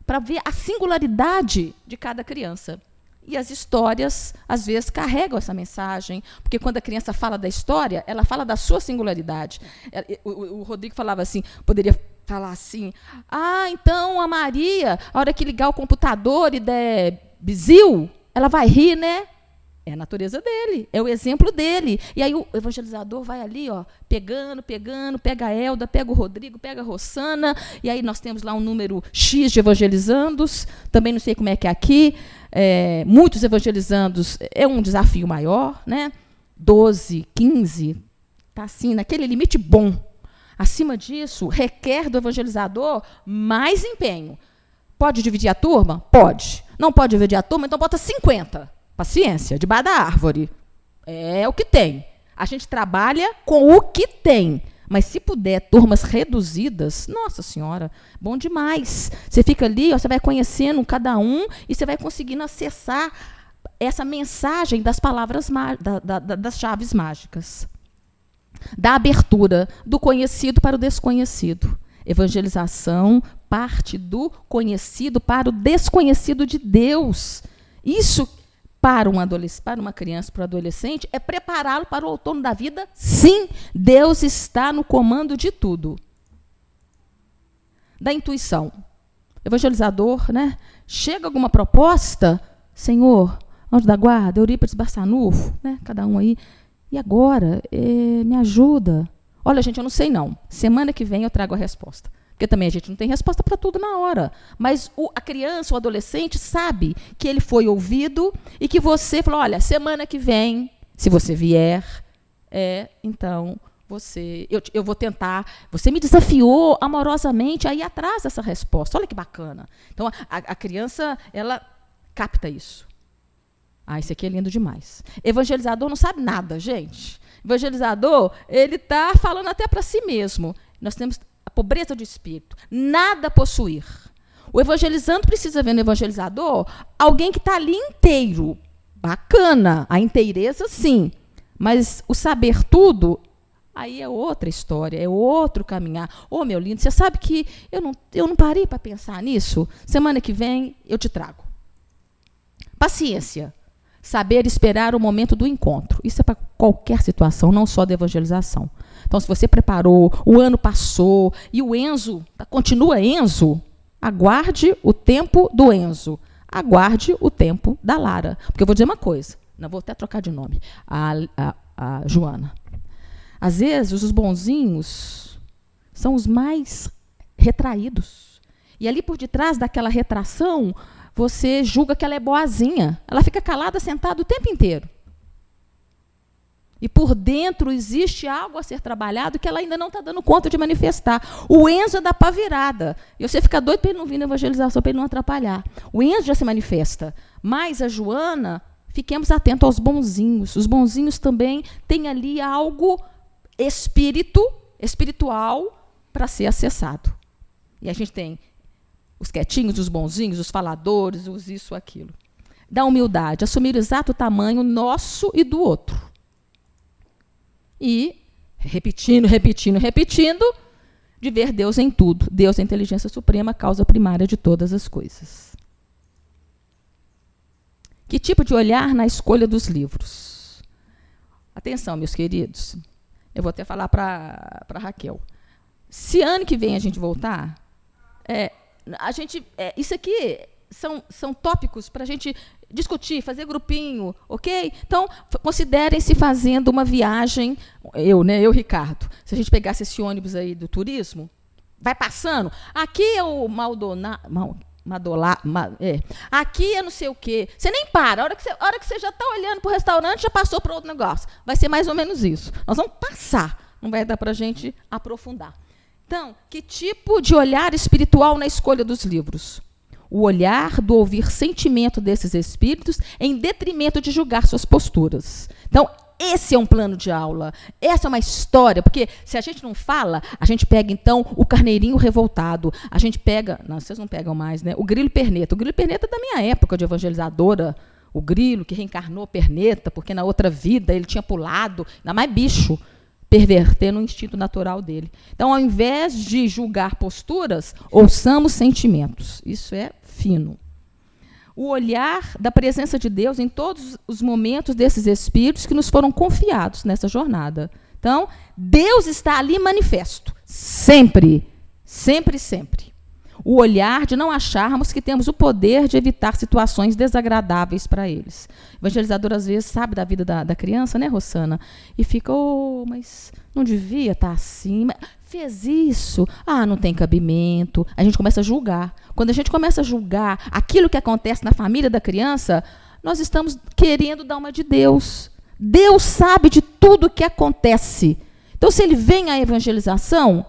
A: para ver a singularidade de cada criança. E as histórias, às vezes, carregam essa mensagem, porque quando a criança fala da história, ela fala da sua singularidade. O Rodrigo falava assim, poderia falar assim, então a Maria, a hora que ligar o computador e der bizil, ela vai rir, né? É a natureza dele, é o exemplo dele. E aí o evangelizador vai ali, pegando, pega a Elda, pega o Rodrigo, pega a Rossana, e aí nós temos lá um número X de evangelizandos, também não sei como é que é aqui, muitos evangelizandos é um desafio maior, né? 12, 15, está assim, naquele limite bom. Acima disso, requer do evangelizador mais empenho. Pode dividir a turma? Pode. Não pode dividir a turma, então bota 50. Paciência, debaixo da árvore. É o que tem. A gente trabalha com o que tem. Mas se puder, turmas reduzidas, nossa senhora, bom demais. Você fica ali, você vai conhecendo cada um e você vai conseguindo acessar essa mensagem das palavras, das chaves mágicas. Da abertura do conhecido para o desconhecido. Evangelização parte do conhecido para o desconhecido de Deus. Isso para uma criança, para um adolescente, é prepará-lo para o outono da vida? Sim, Deus está no comando de tudo. Da intuição. Evangelizador, né? Chega alguma proposta, Senhor, anjo da guarda, Eurípides Barçanufo, né? Cada um aí. E agora? Me ajuda. Olha, gente, eu não sei não. Semana que vem eu trago a resposta. Porque também a gente não tem resposta para tudo na hora. Mas a criança, o adolescente, sabe que ele foi ouvido e que você falou, olha, semana que vem, se você vier, então, eu vou tentar. Você me desafiou amorosamente a ir atrás dessa resposta. Olha que bacana. Então, a criança, ela capta isso. Isso aqui é lindo demais. Evangelizador não sabe nada, gente. Evangelizador, ele está falando até para si mesmo. Nós temos a pobreza de espírito, nada a possuir. O evangelizando precisa ver no evangelizador alguém que está ali inteiro. Bacana, a inteireza sim, mas o saber tudo, aí é outra história, é outro caminhar. Meu lindo, você sabe que eu não parei para pensar nisso? Semana que vem eu te trago. Paciência. Saber esperar o momento do encontro. Isso é para qualquer situação, não só da evangelização. Então, se você preparou, o ano passou, e o Enzo, continua Enzo, aguarde o tempo do Enzo. Aguarde o tempo da Lara. Porque eu vou dizer uma coisa, não vou até trocar de nome, a Joana. Às vezes, os bonzinhos são os mais retraídos. E ali por detrás daquela retração, você julga que ela é boazinha. Ela fica calada, sentada o tempo inteiro. E por dentro existe algo a ser trabalhado que ela ainda não está dando conta de manifestar. O Enzo é da pá virada. E você fica doido para ele não vir na evangelização, para ele não atrapalhar. O Enzo já se manifesta. Mas a Joana, fiquemos atentos aos bonzinhos. Os bonzinhos também têm ali algo espiritual para ser acessado. E a gente tem os quietinhos, os bonzinhos, os faladores, os isso, aquilo. Da humildade, assumir o exato tamanho nosso e do outro. E, repetindo, de ver Deus em tudo. Deus é a inteligência suprema, causa primária de todas as coisas. Que tipo de olhar na escolha dos livros? Atenção, meus queridos. Eu vou até falar para a Raquel. Se ano que vem a gente voltar, isso aqui são tópicos para a gente discutir, fazer grupinho, ok? Então, considerem-se fazendo uma viagem, eu, Ricardo, se a gente pegasse esse ônibus aí do turismo, vai passando, aqui é o aqui é não sei o quê. Você nem para, a hora que você já está olhando para o restaurante, já passou para outro negócio. Vai ser mais ou menos isso. Nós vamos passar, não vai dar para a gente aprofundar. Então, que tipo de olhar espiritual na escolha dos livros? O olhar do ouvir sentimento desses espíritos em detrimento de julgar suas posturas. Então, esse é um plano de aula, essa é uma história, porque se a gente não fala, a gente pega, então, o carneirinho revoltado, a gente pega, não, vocês não pegam mais, né? O grilo perneta. O grilo perneta é da minha época de evangelizadora, o grilo que reencarnou perneta, porque na outra vida ele tinha pulado, ainda mais bicho, pervertendo o instinto natural dele. Então, ao invés de julgar posturas, ouçamos sentimentos. Isso é fino. o olhar da presença de Deus em todos os momentos desses espíritos que nos foram confiados nessa jornada. Então, Deus está ali manifesto, sempre, sempre, sempre. O olhar de não acharmos que temos o poder de evitar situações desagradáveis para eles. O evangelizador, às vezes, sabe da vida da criança, né, Rossana? E fica, mas não devia estar assim. Fez isso, não tem cabimento. A gente começa a julgar. Quando a gente começa a julgar aquilo que acontece na família da criança, nós estamos querendo dar uma de Deus. Deus sabe de tudo o que acontece. Então, se ele vem à evangelização,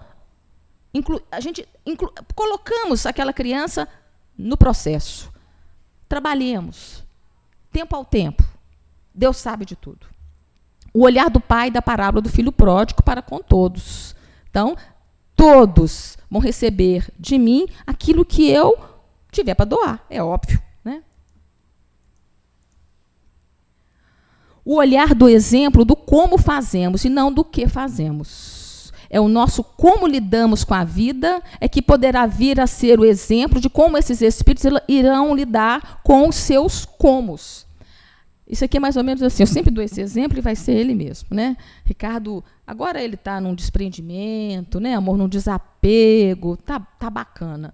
A: a gente colocamos aquela criança no processo. Trabalhemos, tempo ao tempo. Deus sabe de tudo. O olhar do pai da parábola do filho pródigo para com todos. Então, todos vão receber de mim aquilo que eu tiver para doar, é óbvio, né? O olhar do exemplo do como fazemos e não do que fazemos. É o nosso como lidamos com a vida é que poderá vir a ser o exemplo de como esses espíritos irão lidar com os seus comos. Isso aqui é mais ou menos assim, eu sempre dou esse exemplo e vai ser ele mesmo, né? Ricardo, agora ele está num desprendimento, né, amor, num desapego, tá bacana.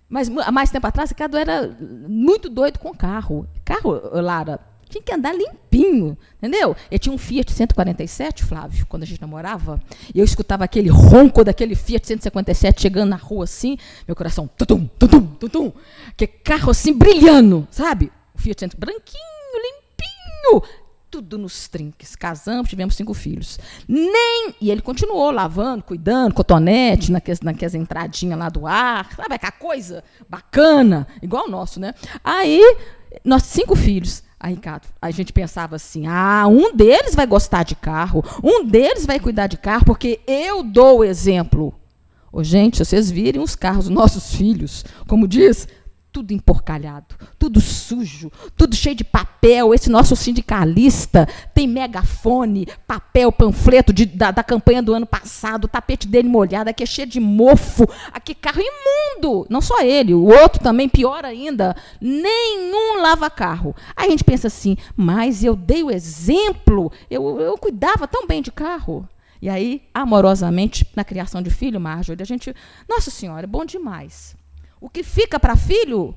A: Mas há mais tempo atrás, Ricardo era muito doido com carro. Carro, Lara, tinha que andar limpinho, entendeu? Eu tinha um Fiat 147, Flávio, quando a gente namorava, e eu escutava aquele ronco daquele Fiat 157 chegando na rua assim, meu coração, tutum, tutum, tutum, que carro assim, brilhando, sabe? O Fiat 100, branquinho, limpinho, tudo nos trinques. Casamos, tivemos 5 filhos. E ele continuou lavando, cuidando, cotonete, naquelas entradinhas lá do ar, sabe aquela coisa bacana, igual o nosso, né? Aí, nós 5 filhos. Aí, Ricardo, a gente pensava assim, um deles vai gostar de carro, um deles vai cuidar de carro, porque eu dou o exemplo. Gente, se vocês virem os carros dos nossos filhos, como diz, tudo emporcalhado, tudo sujo, tudo cheio de papel. Esse nosso sindicalista tem megafone, papel, panfleto da campanha do ano passado, o tapete dele molhado, aqui é cheio de mofo, aqui carro imundo. Não só ele, o outro também, pior ainda, nenhum lava carro. Aí a gente pensa assim, mas eu dei o exemplo, eu cuidava tão bem de carro. E aí, amorosamente, na criação de filho, Marjorie, a gente, nossa senhora, é bom demais. O que fica para filho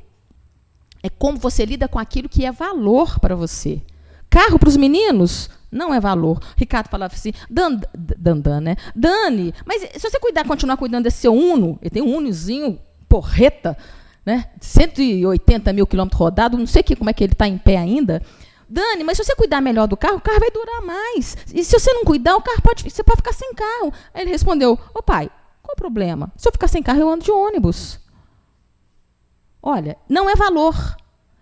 A: é como você lida com aquilo que é valor para você. Carro para os meninos não é valor. Ricardo falava assim, né? Dani, mas se você continuar cuidando desse seu Uno, ele tem um Unozinho porreta, né? 180 mil quilômetros rodados, não sei como é que ele está em pé ainda. Dani, mas se você cuidar melhor do carro, o carro vai durar mais. E se você não cuidar, você pode ficar sem carro. Aí ele respondeu, pai, qual o problema? Se eu ficar sem carro, eu ando de ônibus. Olha, não é valor.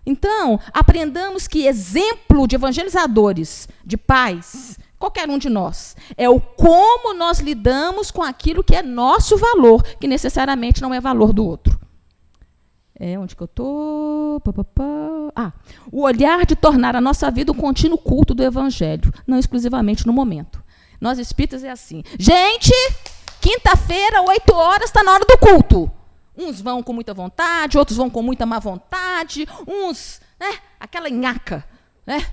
A: Então, aprendamos que exemplo de evangelizadores, de pais, qualquer um de nós, é o como nós lidamos com aquilo que é nosso valor, que necessariamente não é valor do outro. Onde que eu estou? O olhar de tornar a nossa vida um contínuo culto do evangelho, não exclusivamente no momento. Nós espíritas é assim, gente, quinta-feira, 8 horas, está na hora do culto. Uns vão com muita vontade, outros vão com muita má vontade, uns, né, aquela nhaca, né,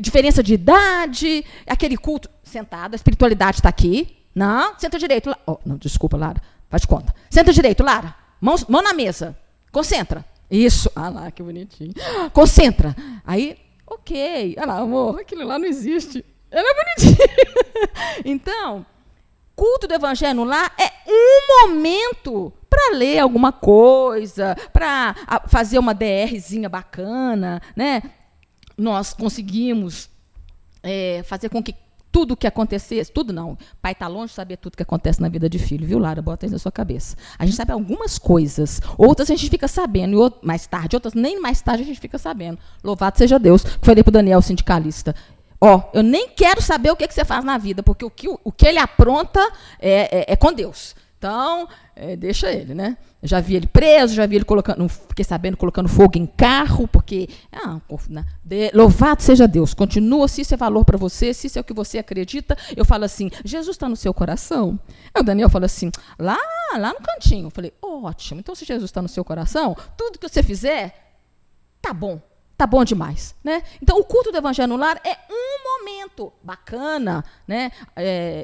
A: diferença de idade, aquele culto, sentado, a espiritualidade está aqui, não, senta direito, não, desculpa, Lara, faz de conta, senta direito, Lara, mão na mesa, concentra, isso, lá, que bonitinho, concentra, aí, ok, lá, amor, aquilo lá não existe, ela é bonitinho, então, culto do evangelho lá é um momento para ler alguma coisa, para fazer uma DRzinha bacana, né? Nós conseguimos fazer com que tudo que acontecesse, tudo não, pai está longe de saber tudo que acontece na vida de filho, viu, Lara? Bota isso na sua cabeça. A gente sabe algumas coisas, outras a gente fica sabendo, mais tarde, outras nem mais tarde a gente fica sabendo. Louvado seja Deus, que falei para o Daniel, sindicalista. Eu nem quero saber o que você faz na vida, porque o que ele apronta é com Deus. Então, deixa ele, né? Já vi ele preso, já vi ele fiquei sabendo, colocando fogo em carro, porque, louvado seja Deus, continua, se isso é valor para você, se isso é o que você acredita. Eu falo assim, Jesus está no seu coração? Aí o Daniel fala assim, lá no cantinho. Eu falei, ótimo, então se Jesus está no seu coração, tudo que você fizer, tá bom demais, né? Então, o culto do Evangelho no Lar é um momento bacana, né?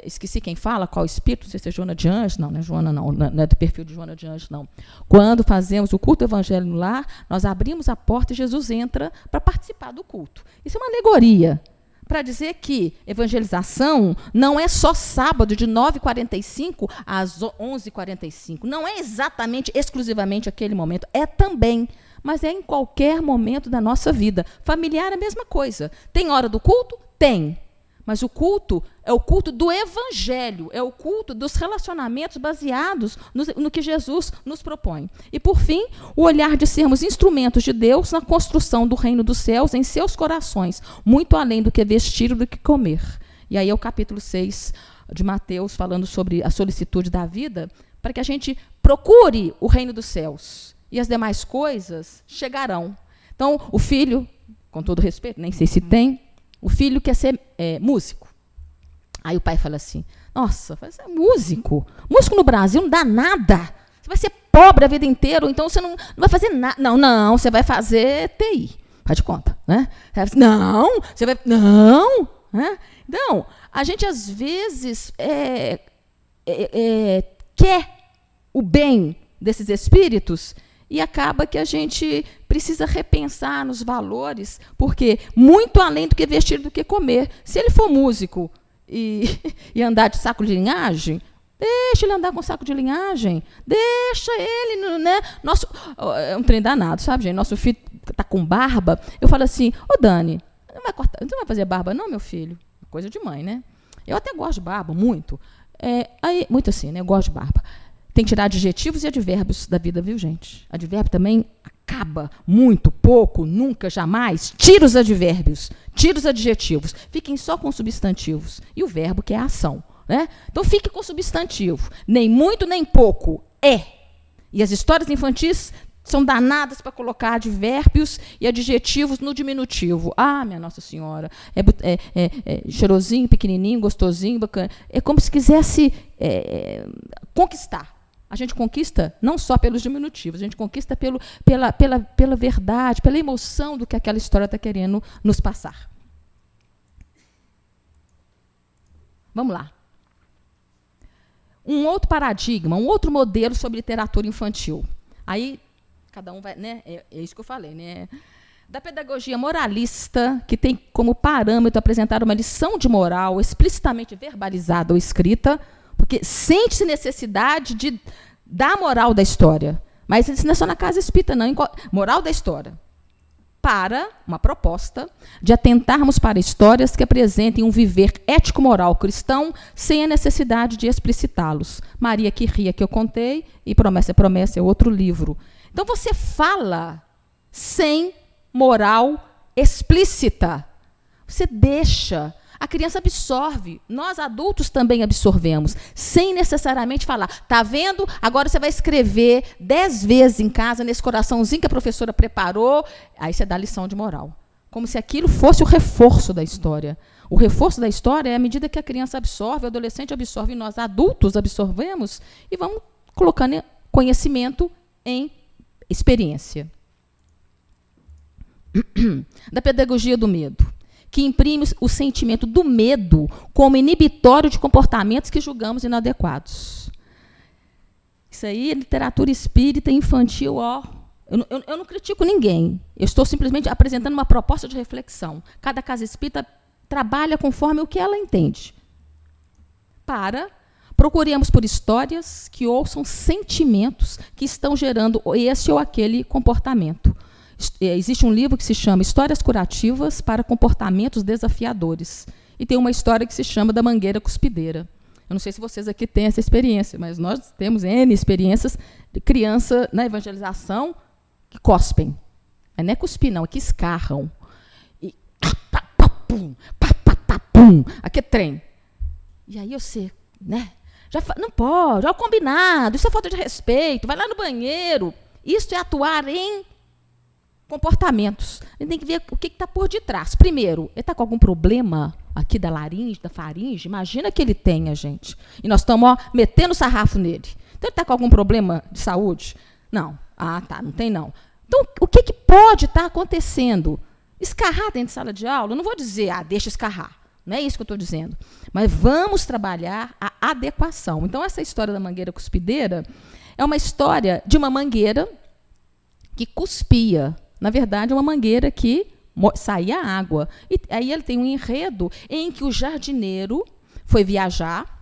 A: Esqueci quem fala, qual espírito, não sei se é Joana de Anjos, não, Joana não é do perfil de Joana de Anjos, não. Quando fazemos o culto do Evangelho no Lar, nós abrimos a porta e Jesus entra para participar do culto. Isso é uma alegoria para dizer que evangelização não é só sábado de 9h45 às 11h45. Não é exatamente, exclusivamente aquele momento. É também, mas é em qualquer momento da nossa vida. Familiar é a mesma coisa. Tem hora do culto? Tem. Mas o culto é o culto do Evangelho, é o culto dos relacionamentos baseados no que Jesus nos propõe. E, por fim, o olhar de sermos instrumentos de Deus na construção do reino dos céus em seus corações, muito além do que vestir ou do que comer. E aí é o capítulo 6 de Mateus, falando sobre a solicitude da vida, para que a gente procure o reino dos céus. E as demais coisas chegarão. Então, o filho, com todo respeito, nem sei se tem, o filho quer ser músico. Aí o pai fala assim, nossa, vai ser músico. Músico no Brasil não dá nada. Você vai ser pobre a vida inteira, então você não vai fazer nada. Não, você vai fazer TI. Faz de conta, né? Não, você vai... Não. Né? Então, a gente às vezes quer o bem desses espíritos e acaba que a gente precisa repensar nos valores, porque muito além do que vestir, do que comer. Se ele for músico e andar de saco de linhagem, deixa ele andar com saco de linhagem, deixa ele, né? É um trem danado, sabe, gente? Nosso filho está com barba. Eu falo assim, ô Dani, não vai fazer barba não, meu filho? Coisa de mãe, né? Eu até gosto de barba, muito. Muito assim, né? Eu gosto de barba. Tem que tirar adjetivos e advérbios da vida, viu, gente? Advérbio também acaba muito, pouco, nunca, jamais. Tira os advérbios, tira os adjetivos. Fiquem só com substantivos. E o verbo, que é a ação. Né? Então, fique com substantivo. Nem muito, nem pouco. É. E as histórias infantis são danadas para colocar advérbios e adjetivos no diminutivo. Ah, minha Nossa Senhora, cheirosinho, pequenininho, gostosinho, bacana. É como se quisesse conquistar. A gente conquista não só pelos diminutivos, a gente conquista pela verdade, pela emoção do que aquela história está querendo nos passar. Vamos lá. Um outro paradigma, um outro modelo sobre literatura infantil. Aí, cada um vai... Né, é isso que eu falei, né? Da pedagogia moralista, que tem como parâmetro apresentar uma lição de moral explicitamente verbalizada ou escrita, porque sente-se necessidade da moral da história. Mas isso não é só na casa espírita, não. Moral da história. Para uma proposta de atentarmos para histórias que apresentem um viver ético-moral cristão sem a necessidade de explicitá-los. Maria que ria, que eu contei, e Promessa é Promessa, é outro livro. Então, você fala sem moral explícita. Você deixa... A criança absorve, nós adultos também absorvemos, sem necessariamente falar. Está vendo? Agora você vai escrever 10 vezes em casa, nesse coraçãozinho que a professora preparou, aí você dá lição de moral. Como se aquilo fosse o reforço da história. O reforço da história é à medida que a criança absorve, o adolescente absorve, e nós adultos absorvemos, e vamos colocando conhecimento em experiência. Da pedagogia do medo, que imprime o sentimento do medo como inibitório de comportamentos que julgamos inadequados. Isso aí é literatura espírita infantil, ó. Eu não critico ninguém. Eu estou simplesmente apresentando uma proposta de reflexão. Cada casa espírita trabalha conforme o que ela entende. Procuremos por histórias que ouçam sentimentos que estão gerando esse ou aquele comportamento. Existe um livro que se chama Histórias Curativas para Comportamentos Desafiadores. E tem uma história que se chama Da Mangueira Cuspideira. Eu não sei se vocês aqui têm essa experiência, mas nós temos N experiências de criança na evangelização que cospem. Não é cuspir, não, é que escarram. E pum, aqui é trem. E aí você, né? Não pode, é o combinado, isso é falta de respeito, vai lá no banheiro. Isso é atuar em comportamentos. A gente tem que ver o que está por detrás. Primeiro, ele está com algum problema aqui da laringe, da faringe? Imagina que ele tenha, gente. E nós estamos metendo sarrafo nele. Então, ele está com algum problema de saúde? Não. Ah, tá, não tem não. Então, o que pode estar acontecendo. Escarrar dentro de sala de aula, eu não vou dizer, deixa escarrar. Não é isso que eu estou dizendo. Mas vamos trabalhar a adequação. Então, essa história da mangueira cuspideira é uma história de uma mangueira que cuspia. Na verdade, é uma mangueira que saía água. E aí ele tem um enredo em que o jardineiro foi viajar,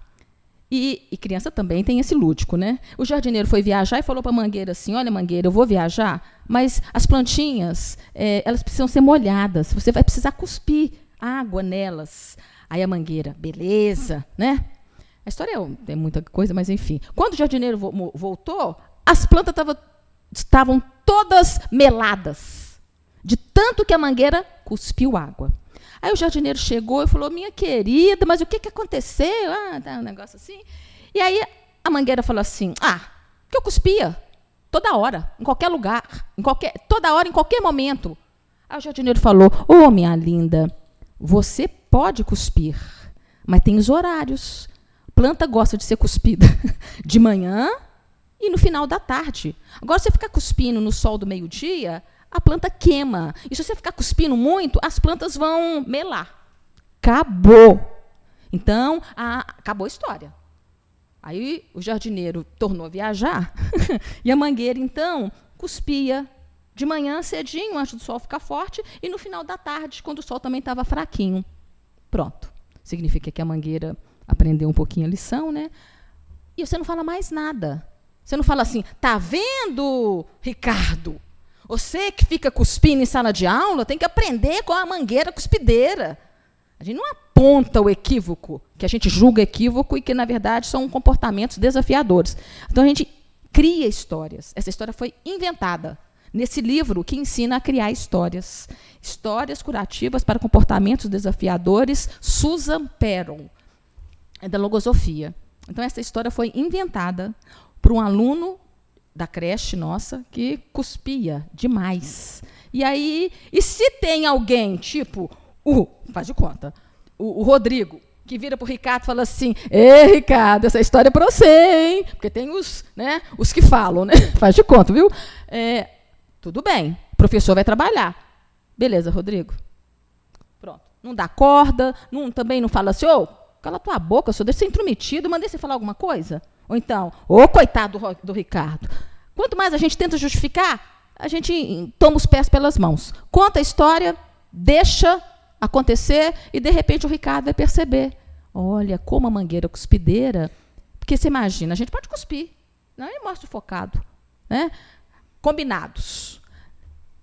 A: e criança também tem esse lúdico, né? O jardineiro foi viajar e falou para a mangueira assim, olha, mangueira, eu vou viajar, mas as plantinhas, elas precisam ser molhadas, você vai precisar cuspir água nelas. Aí a mangueira, beleza, né? A história tem muita coisa, mas enfim. Quando o jardineiro voltou, as plantas estavam todas meladas, de tanto que a mangueira cuspiu água. Aí o jardineiro chegou e falou, minha querida, mas o que aconteceu? Tá um negócio assim. E aí a mangueira falou assim, que eu cuspia toda hora, em qualquer lugar, toda hora, em qualquer momento. Aí o jardineiro falou, minha linda, você pode cuspir, mas tem os horários. Planta gosta de ser cuspida de manhã e no final da tarde. Agora, se você ficar cuspindo no sol do meio-dia, a planta queima. E se você ficar cuspindo muito, as plantas vão melar. Acabou. Então, acabou a história. Aí o jardineiro tornou a viajar e a mangueira, então, cuspia de manhã cedinho, antes do sol ficar forte, e no final da tarde, quando o sol também estava fraquinho. Pronto. Significa que a mangueira aprendeu um pouquinho a lição, né? E você não fala mais nada. Você não fala assim, tá vendo, Ricardo? Você que fica cuspindo em sala de aula tem que aprender com a mangueira cuspideira. A gente não aponta o equívoco, que a gente julga equívoco e que, na verdade, são comportamentos desafiadores. Então, a gente cria histórias. Essa história foi inventada nesse livro que ensina a criar histórias. Histórias curativas para comportamentos desafiadores, Susan Perron, da Logosofia. Então, essa história foi inventada por um aluno da creche nossa que cuspia demais. E aí, se tem alguém, tipo, faz de conta, o Rodrigo, que vira para o Ricardo e fala assim, Ricardo, essa história é para você, hein? Porque tem os que falam, né? Faz de conta, viu? Tudo bem, o professor vai trabalhar. Beleza, Rodrigo. Pronto. Não dá corda, também não fala assim, cala tua boca, deixa de ser intrometido, mandei você falar alguma coisa? Ou então, coitado do Ricardo. Quanto mais a gente tenta justificar, a gente toma os pés pelas mãos. Conta a história, deixa acontecer e, de repente, o Ricardo vai perceber. Olha, como a mangueira cuspideira. Porque você imagina, a gente pode cuspir. Não, ele mostra o focado. Né? Combinados.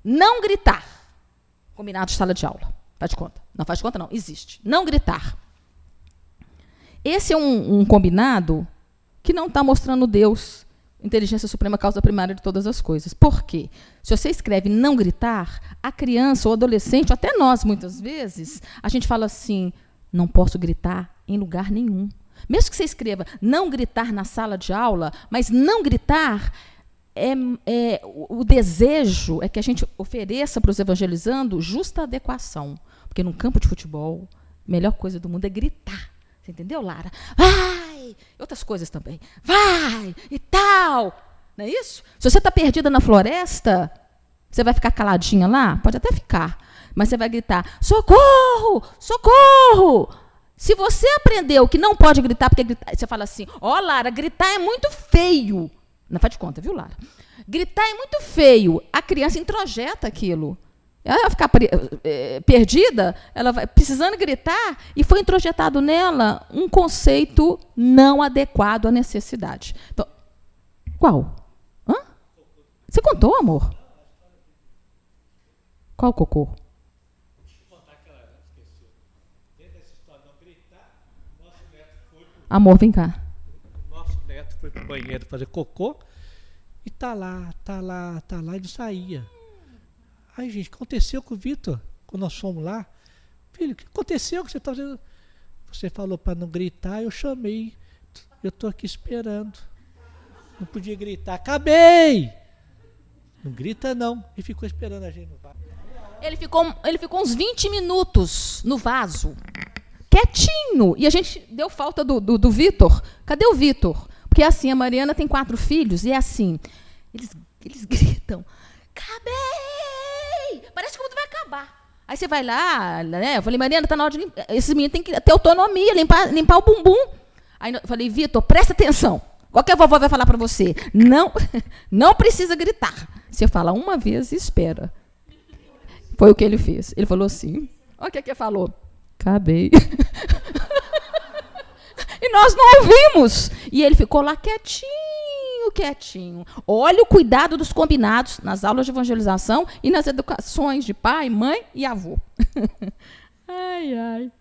A: Não gritar. Combinados de sala de aula. Faz de conta. Não faz de conta, não. Existe. Não gritar. Esse é um combinado que não está mostrando Deus, inteligência suprema, causa primária de todas as coisas. Por quê? Se você escreve não gritar, a criança ou adolescente, ou até nós, muitas vezes, a gente fala assim, não posso gritar em lugar nenhum. Mesmo que você escreva não gritar na sala de aula, mas não gritar, o desejo é que a gente ofereça para os evangelizando justa adequação. Porque num campo de futebol, a melhor coisa do mundo é gritar. Você entendeu, Lara? Vai! Outras coisas também. Vai! E tal! Não é isso? Se você está perdida na floresta, você vai ficar caladinha lá? Pode até ficar. Mas você vai gritar, socorro! Socorro! Se você aprendeu que não pode gritar, porque você fala assim, Lara, gritar é muito feio. Não faz de conta, viu, Lara? Gritar é muito feio. A criança introjeta aquilo. Ela vai ficar perdida, ela vai precisando gritar, e foi introjetado nela um conceito não adequado à necessidade. Então, qual? Você contou, amor? Qual cocô? Amor, vem cá.
B: Nosso neto foi para o banheiro fazer cocô e tá lá, e não saía. Aí, gente, o que aconteceu com o Vitor? Quando nós fomos lá, filho, o que aconteceu que você está fazendo? Você falou para não gritar, eu chamei. Eu estou aqui esperando. Não podia gritar. Acabei! Não grita, não. E ficou esperando a gente no vaso.
A: Ele ficou uns 20 minutos no vaso, quietinho. E a gente deu falta do Vitor. Cadê o Vitor? Porque assim, a Mariana tem 4 filhos e é assim. Eles gritam, acabei! Aí você vai lá, né? Eu falei, Mariana, está na hora de limpar. Esses meninos têm que ter autonomia, limpar o bumbum. Aí eu falei, Vitor, presta atenção. Qualquer vovó vai falar para você, não precisa gritar. Você fala uma vez e espera. Foi o que ele fez. Ele falou assim, olha o que ele falou. Acabei. E nós não ouvimos. E ele ficou lá quietinho. Olha o cuidado dos combinados nas aulas de evangelização e nas educações de pai, mãe e avô. Ai.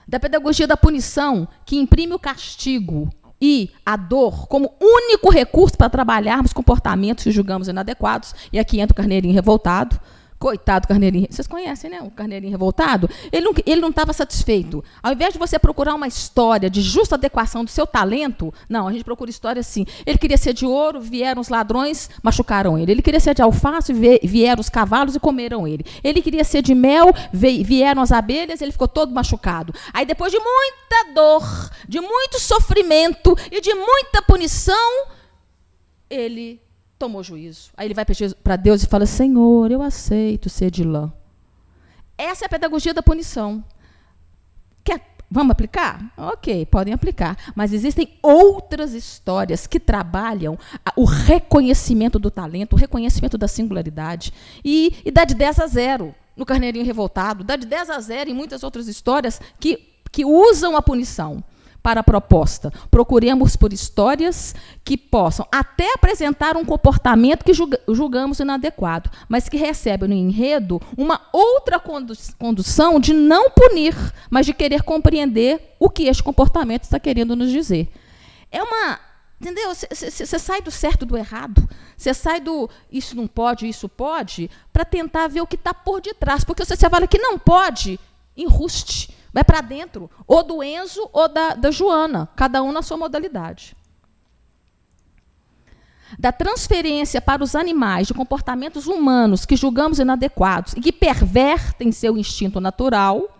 A: Da pedagogia da punição, que imprime o castigo e a dor como único recurso para trabalharmos comportamentos que julgamos inadequados. E aqui entra o carneirinho revoltado. Coitado do carneirinho. Vocês conhecem, né? O carneirinho revoltado? Ele não estava satisfeito. Ao invés de você procurar uma história de justa adequação do seu talento, não, a gente procura história assim. Ele queria ser de ouro, vieram os ladrões, machucaram ele. Ele queria ser de alface, vieram os cavalos e comeram ele. Ele queria ser de mel, vieram as abelhas, ele ficou todo machucado. Aí, depois de muita dor, de muito sofrimento e de muita punição, ele tomou juízo. Aí ele vai para Deus e fala, Senhor, eu aceito ser de lã. Essa é a pedagogia da punição. Vamos aplicar? Ok, podem aplicar. Mas existem outras histórias que trabalham o reconhecimento do talento, o reconhecimento da singularidade. E dá de 10 a 0 no Carneirinho Revoltado, dá de 10 a 0 em muitas outras histórias que usam a punição para a proposta. Procuremos por histórias que possam até apresentar um comportamento que julgamos inadequado, mas que recebe no enredo uma outra condução de não punir, mas de querer compreender o que este comportamento está querendo nos dizer. Entendeu? Você sai do certo do errado, você sai do isso não pode, isso pode, para tentar ver o que está por detrás, porque se você fala que não pode, enruste. Vai para dentro, ou do Enzo ou da Joana, cada um na sua modalidade. Da transferência para os animais de comportamentos humanos que julgamos inadequados e que pervertem seu instinto natural.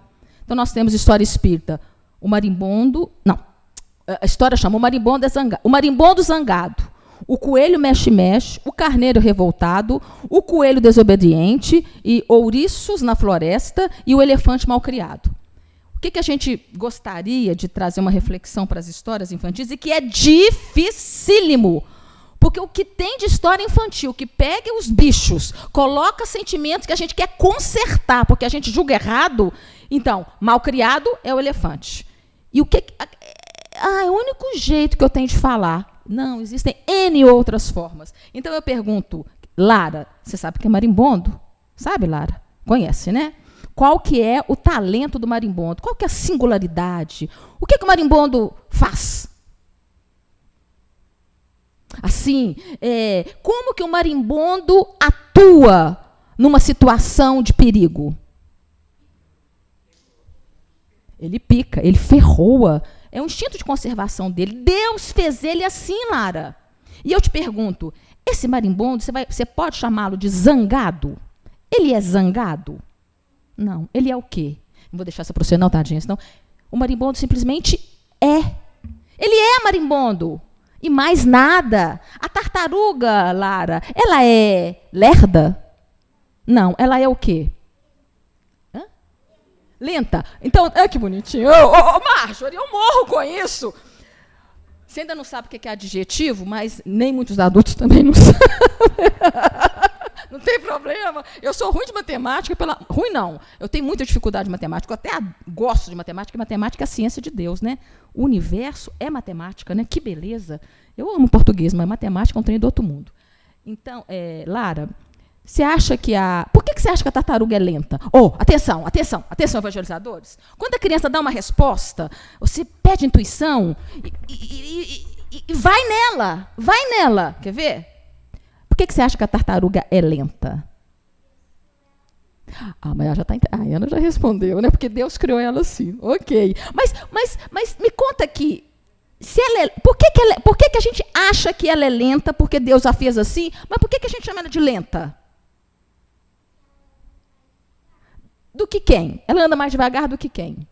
A: Então, nós temos história espírita. O marimbondo... Não, a história chama o marimbondo zangado, o coelho mexe-mexe, o carneiro revoltado, o coelho desobediente, e ouriços na floresta e o elefante malcriado. O que a gente gostaria de trazer uma reflexão para as histórias infantis e que é dificílimo, porque o que tem de história infantil que pega os bichos, coloca sentimentos que a gente quer consertar, porque a gente julga errado, então, malcriado é o elefante. E o único jeito que eu tenho de falar. Não, existem N outras formas. Então eu pergunto, Lara, você sabe o que é marimbondo? Sabe, Lara? Conhece, né? Qual que é o talento do marimbondo? Qual que é a singularidade? O que o marimbondo faz? Assim, como que o marimbondo atua numa situação de perigo? Ele pica, ele ferroa. É um instinto de conservação dele. Deus fez ele assim, Lara. E eu te pergunto, esse marimbondo, você pode chamá-lo de zangado? Ele é zangado? Não. Ele é o quê? Não vou deixar essa para você não, tadinha, senão o marimbondo simplesmente é. Ele é marimbondo. E mais nada. A tartaruga, Lara, ela é lerda? Não. Ela é o quê? Hã? Lenta. Então, que bonitinho. Marjorie, eu morro com isso. Você ainda não sabe o que é adjetivo, mas nem muitos adultos também não sabem. Não tem problema. Eu sou ruim de matemática. Ruim não. Eu tenho muita dificuldade de matemática. Eu até gosto de matemática. Matemática é a ciência de Deus, né? O universo é matemática, né? Que beleza. Eu amo português, mas matemática é um trem do outro mundo. Então, Lara, você acha que Por que você acha que a tartaruga é lenta? Atenção, evangelizadores. Quando a criança dá uma resposta, você pede intuição e vai nela. Quer ver? Por que você acha que a tartaruga é lenta? Mas ela já está. A Ana já respondeu, né? Porque Deus criou ela assim. Ok. Mas me conta aqui. Por que a gente acha que ela é lenta? Porque Deus a fez assim? Mas por que a gente chama ela de lenta? Do que quem? Ela anda mais devagar do que quem?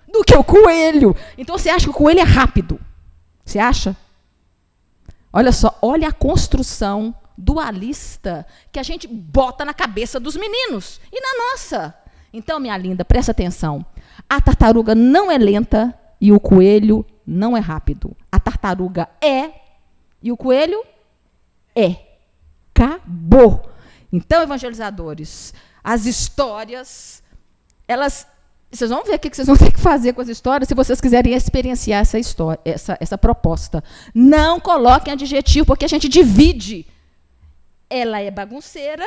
A: Do que o coelho. Então você acha que o coelho é rápido? Você acha? Olha só, olha a construção dualista que a gente bota na cabeça dos meninos e na nossa. Então, minha linda, presta atenção. A tartaruga não é lenta e o coelho não é rápido. A tartaruga é e o coelho é. Acabou. Então, evangelizadores, as histórias, elas... Vocês vão ver o que vocês vão ter que fazer com as histórias se vocês quiserem experienciar essa história, essa proposta. Não coloquem adjetivo, porque a gente divide. Ela é bagunceira,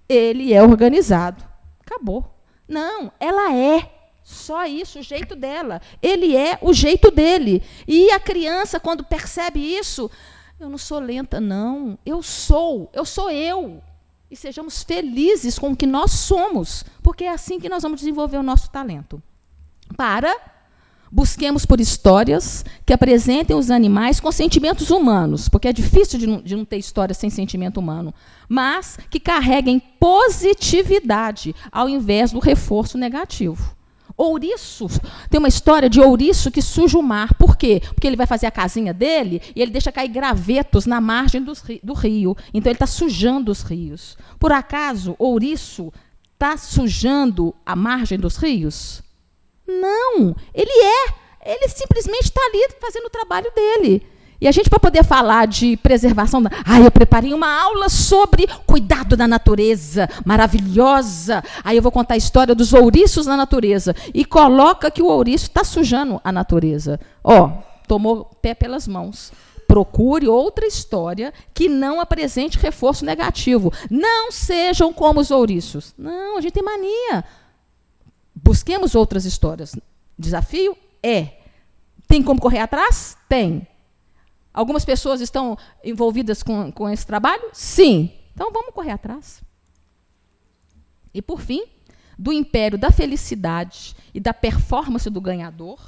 A: ele é organizado. Acabou. Não, ela é. Só isso, o jeito dela. Ele é o jeito dele. E a criança, quando percebe isso, eu não sou lenta, não. Eu sou eu. E sejamos felizes com o que nós somos, porque é assim que nós vamos desenvolver o nosso talento. Busquemos por histórias que apresentem os animais com sentimentos humanos, porque é difícil de não ter história sem sentimento humano, mas que carreguem positividade ao invés do reforço negativo. Ouriço, tem uma história de ouriço que suja o mar. Por quê? Porque ele vai fazer a casinha dele e ele deixa cair gravetos na margem do rio. Então, ele está sujando os rios. Por acaso, ouriço está sujando a margem dos rios? Não, ele simplesmente está ali fazendo o trabalho dele. E a gente, para poder falar de preservação... eu preparei uma aula sobre cuidado da natureza, maravilhosa. Aí eu vou contar a história dos ouriços na natureza. E coloca que o ouriço está sujando a natureza. Tomou pé pelas mãos. Procure outra história que não apresente reforço negativo. Não sejam como os ouriços. Não, a gente tem mania. Busquemos outras histórias. Desafio é. Tem como correr atrás? Tem. Algumas pessoas estão envolvidas com esse trabalho? Sim. Então, vamos correr atrás. E, por fim, do império da felicidade e da performance do ganhador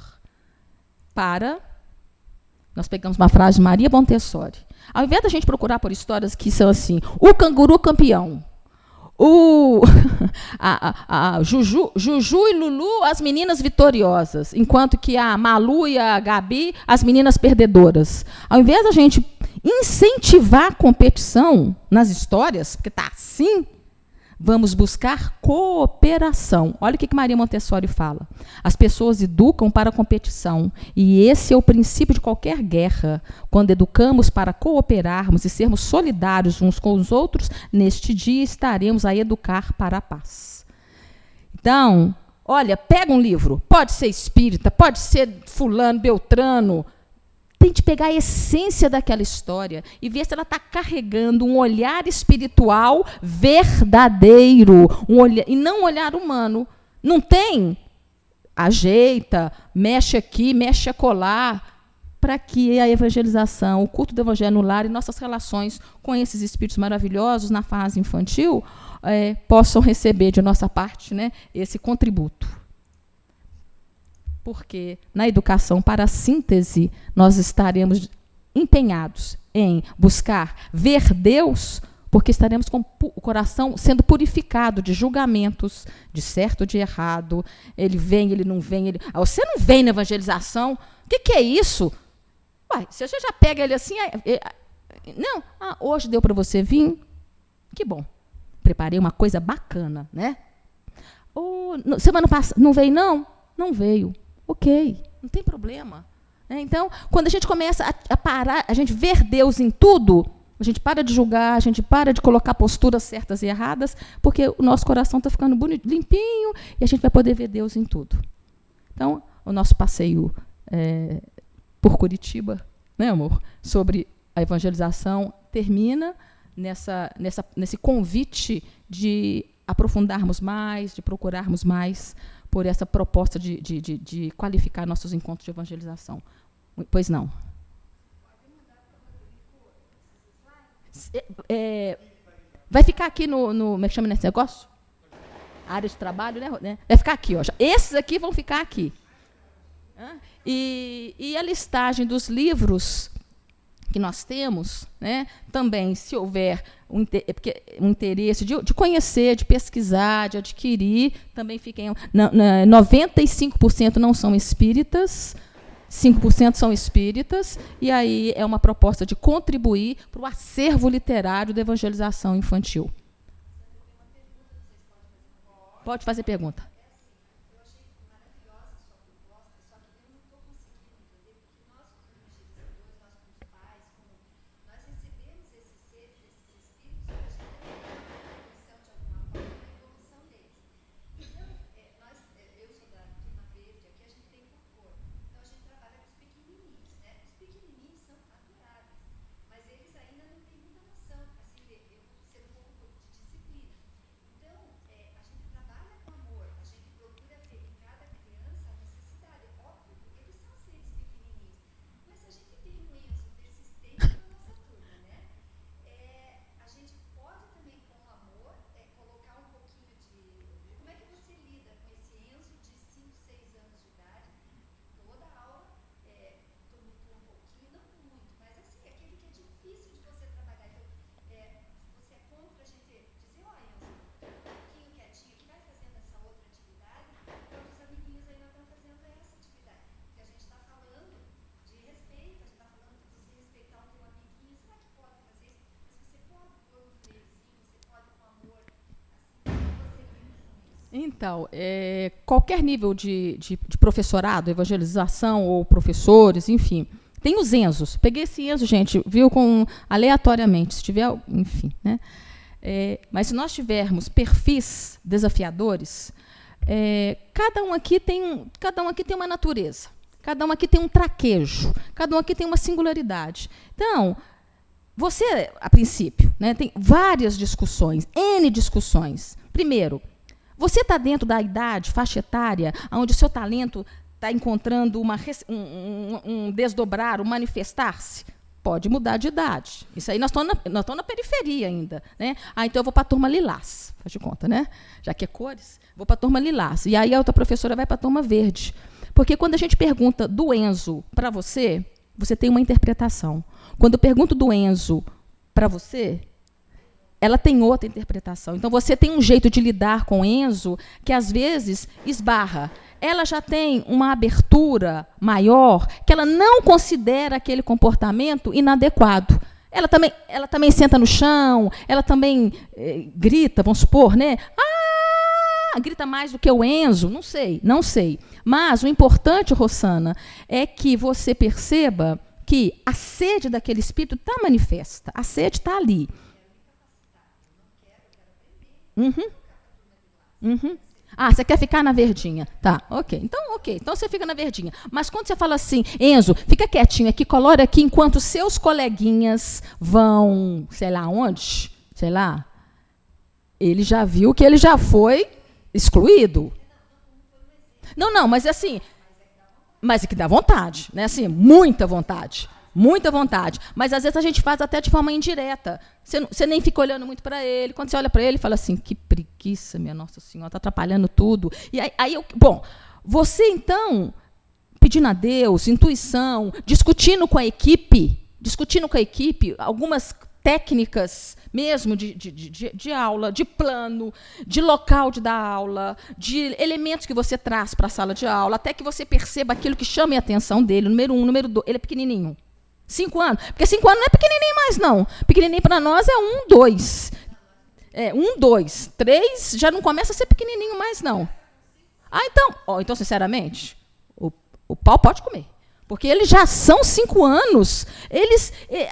A: nós pegamos uma frase de Maria Montessori. Ao invés da gente procurar por histórias que são assim, o canguru campeão, Juju e Lulu, as meninas vitoriosas, enquanto que a Malu e a Gabi, as meninas perdedoras. Ao invés da gente incentivar a competição nas histórias, porque está assim, vamos buscar cooperação. Olha o que Maria Montessori fala. As pessoas educam para a competição, e esse é o princípio de qualquer guerra. Quando educamos para cooperarmos e sermos solidários uns com os outros, neste dia estaremos a educar para a paz. Então, olha, pega um livro, pode ser espírita, pode ser fulano, beltrano, tente pegar a essência daquela história e ver se ela está carregando um olhar espiritual verdadeiro, e não um olhar humano. Não tem? Ajeita, mexe aqui, mexe acolá, para que a evangelização, o culto do evangelho no lar e nossas relações com esses espíritos maravilhosos na fase infantil possam receber de nossa parte, né, esse contributo. Porque na educação para a síntese nós estaremos empenhados em buscar ver Deus, porque estaremos com o coração sendo purificado de julgamentos, de certo, de errado. Ele vem, ele não vem. Você não vem na evangelização? O que é isso? Se você já pega ele assim... não, hoje deu para você vir? Que bom. Preparei uma coisa bacana, né? Semana passada, não veio, não? Não veio. Ok, não tem problema. Então, quando a gente começa a parar, a gente ver Deus em tudo, a gente para de julgar, a gente para de colocar posturas certas e erradas, porque o nosso coração está ficando bonito, limpinho, e a gente vai poder ver Deus em tudo. Então, o nosso passeio por Curitiba, né, amor, sobre a evangelização, termina nesse convite de aprofundarmos mais, de procurarmos mais por essa proposta de qualificar nossos encontros de evangelização. Pois não. Vai ficar aqui no como é que chama nesse negócio? Área de trabalho, né? Vai ficar aqui, ó. Esses aqui vão ficar aqui. E a listagem dos livros que nós temos, né, também, se houver um interesse de conhecer, de pesquisar, de adquirir, também fiquem... 95% não são espíritas, 5% são espíritas, e aí é uma proposta de contribuir para o acervo literário da evangelização infantil. Pode fazer pergunta. Então, qualquer nível de professorado, evangelização ou professores, enfim, tem os Enzos. Peguei esse Enzo, gente, viu, aleatoriamente, se tiver, enfim, né? Mas se nós tivermos perfis desafiadores, cada um aqui tem uma natureza, cada um aqui tem um traquejo, cada um aqui tem uma singularidade. Então, você, a princípio, né, tem várias discussões, N discussões. Primeiro, você está dentro da idade, faixa etária, onde o seu talento está encontrando um desdobrar, um manifestar-se? Pode mudar de idade. Isso aí nós estamos na periferia ainda. Né? Então eu vou para a turma lilás, faz de conta, né? Já que é cores, vou para a turma lilás. E aí a outra professora vai para a turma verde. Porque quando a gente pergunta do Enzo para você, você tem uma interpretação. Quando eu pergunto do Enzo para você, ela tem outra interpretação. Então, você tem um jeito de lidar com o Enzo que, às vezes, esbarra. Ela já tem uma abertura maior que ela não considera aquele comportamento inadequado. Ela também senta no chão, ela também grita, vamos supor, né? Grita mais do que o Enzo, não sei. Mas o importante, Rossana, é que você perceba que a sede daquele espírito está manifesta, a sede está ali. Você quer ficar na verdinha. Tá, ok. Então você fica na verdinha. Mas quando você fala assim, Enzo, fica quietinho aqui, colore aqui, enquanto seus coleguinhas vão, sei lá onde, ele já viu que ele já foi excluído. Não, mas assim, mas é que dá vontade, né? Assim, muita vontade. Mas, às vezes, a gente faz até de forma indireta. Você nem fica olhando muito para ele. Quando você olha para ele, fala assim, que preguiça, minha Nossa Senhora, está atrapalhando tudo. E você, então, pedindo a Deus, intuição, discutindo com a equipe, algumas técnicas mesmo de aula, de plano, de local de dar aula, de elementos que você traz para a sala de aula, até que você perceba aquilo que chame a atenção dele. Número 1, número 2, ele é pequenininho. 5 anos. Porque 5 anos não é pequenininho mais, não. Pequenininho para nós é 1, 2. 1, 2. 3 já não começa a ser pequenininho mais, não. Então, sinceramente, o pau pode comer. Porque eles já são 5 anos.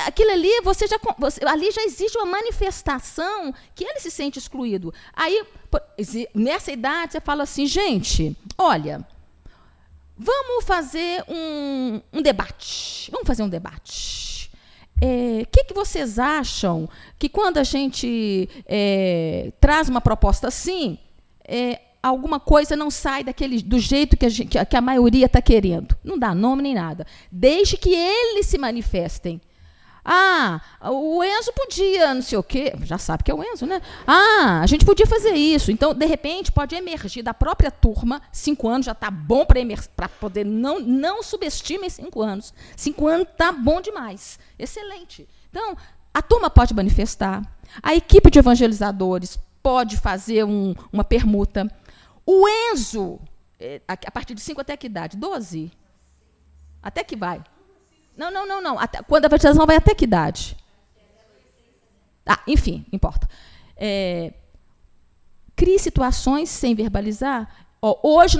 A: Aquilo ali, ali já existe uma manifestação que ele se sente excluído. Aí, nessa idade, você fala assim, gente, olha, vamos fazer um debate. Que vocês acham que quando a gente traz uma proposta assim, alguma coisa não sai do jeito que a maioria está querendo? Não dá nome nem nada. Desde que eles se manifestem. O Enzo podia, não sei o quê. Já sabe que é o Enzo, né? A gente podia fazer isso. Então, de repente, pode emergir da própria turma. 5 anos já está bom para poder... Não subestimem 5 anos. 5 anos está bom demais. Excelente. Então, a turma pode manifestar. A equipe de evangelizadores pode fazer uma permuta. O Enzo, a partir de 5 até que idade? 12? Até que vai? Não, não, não, não. Quando a evangelização vai até que idade? Enfim, importa. Crie situações sem verbalizar. Hoje,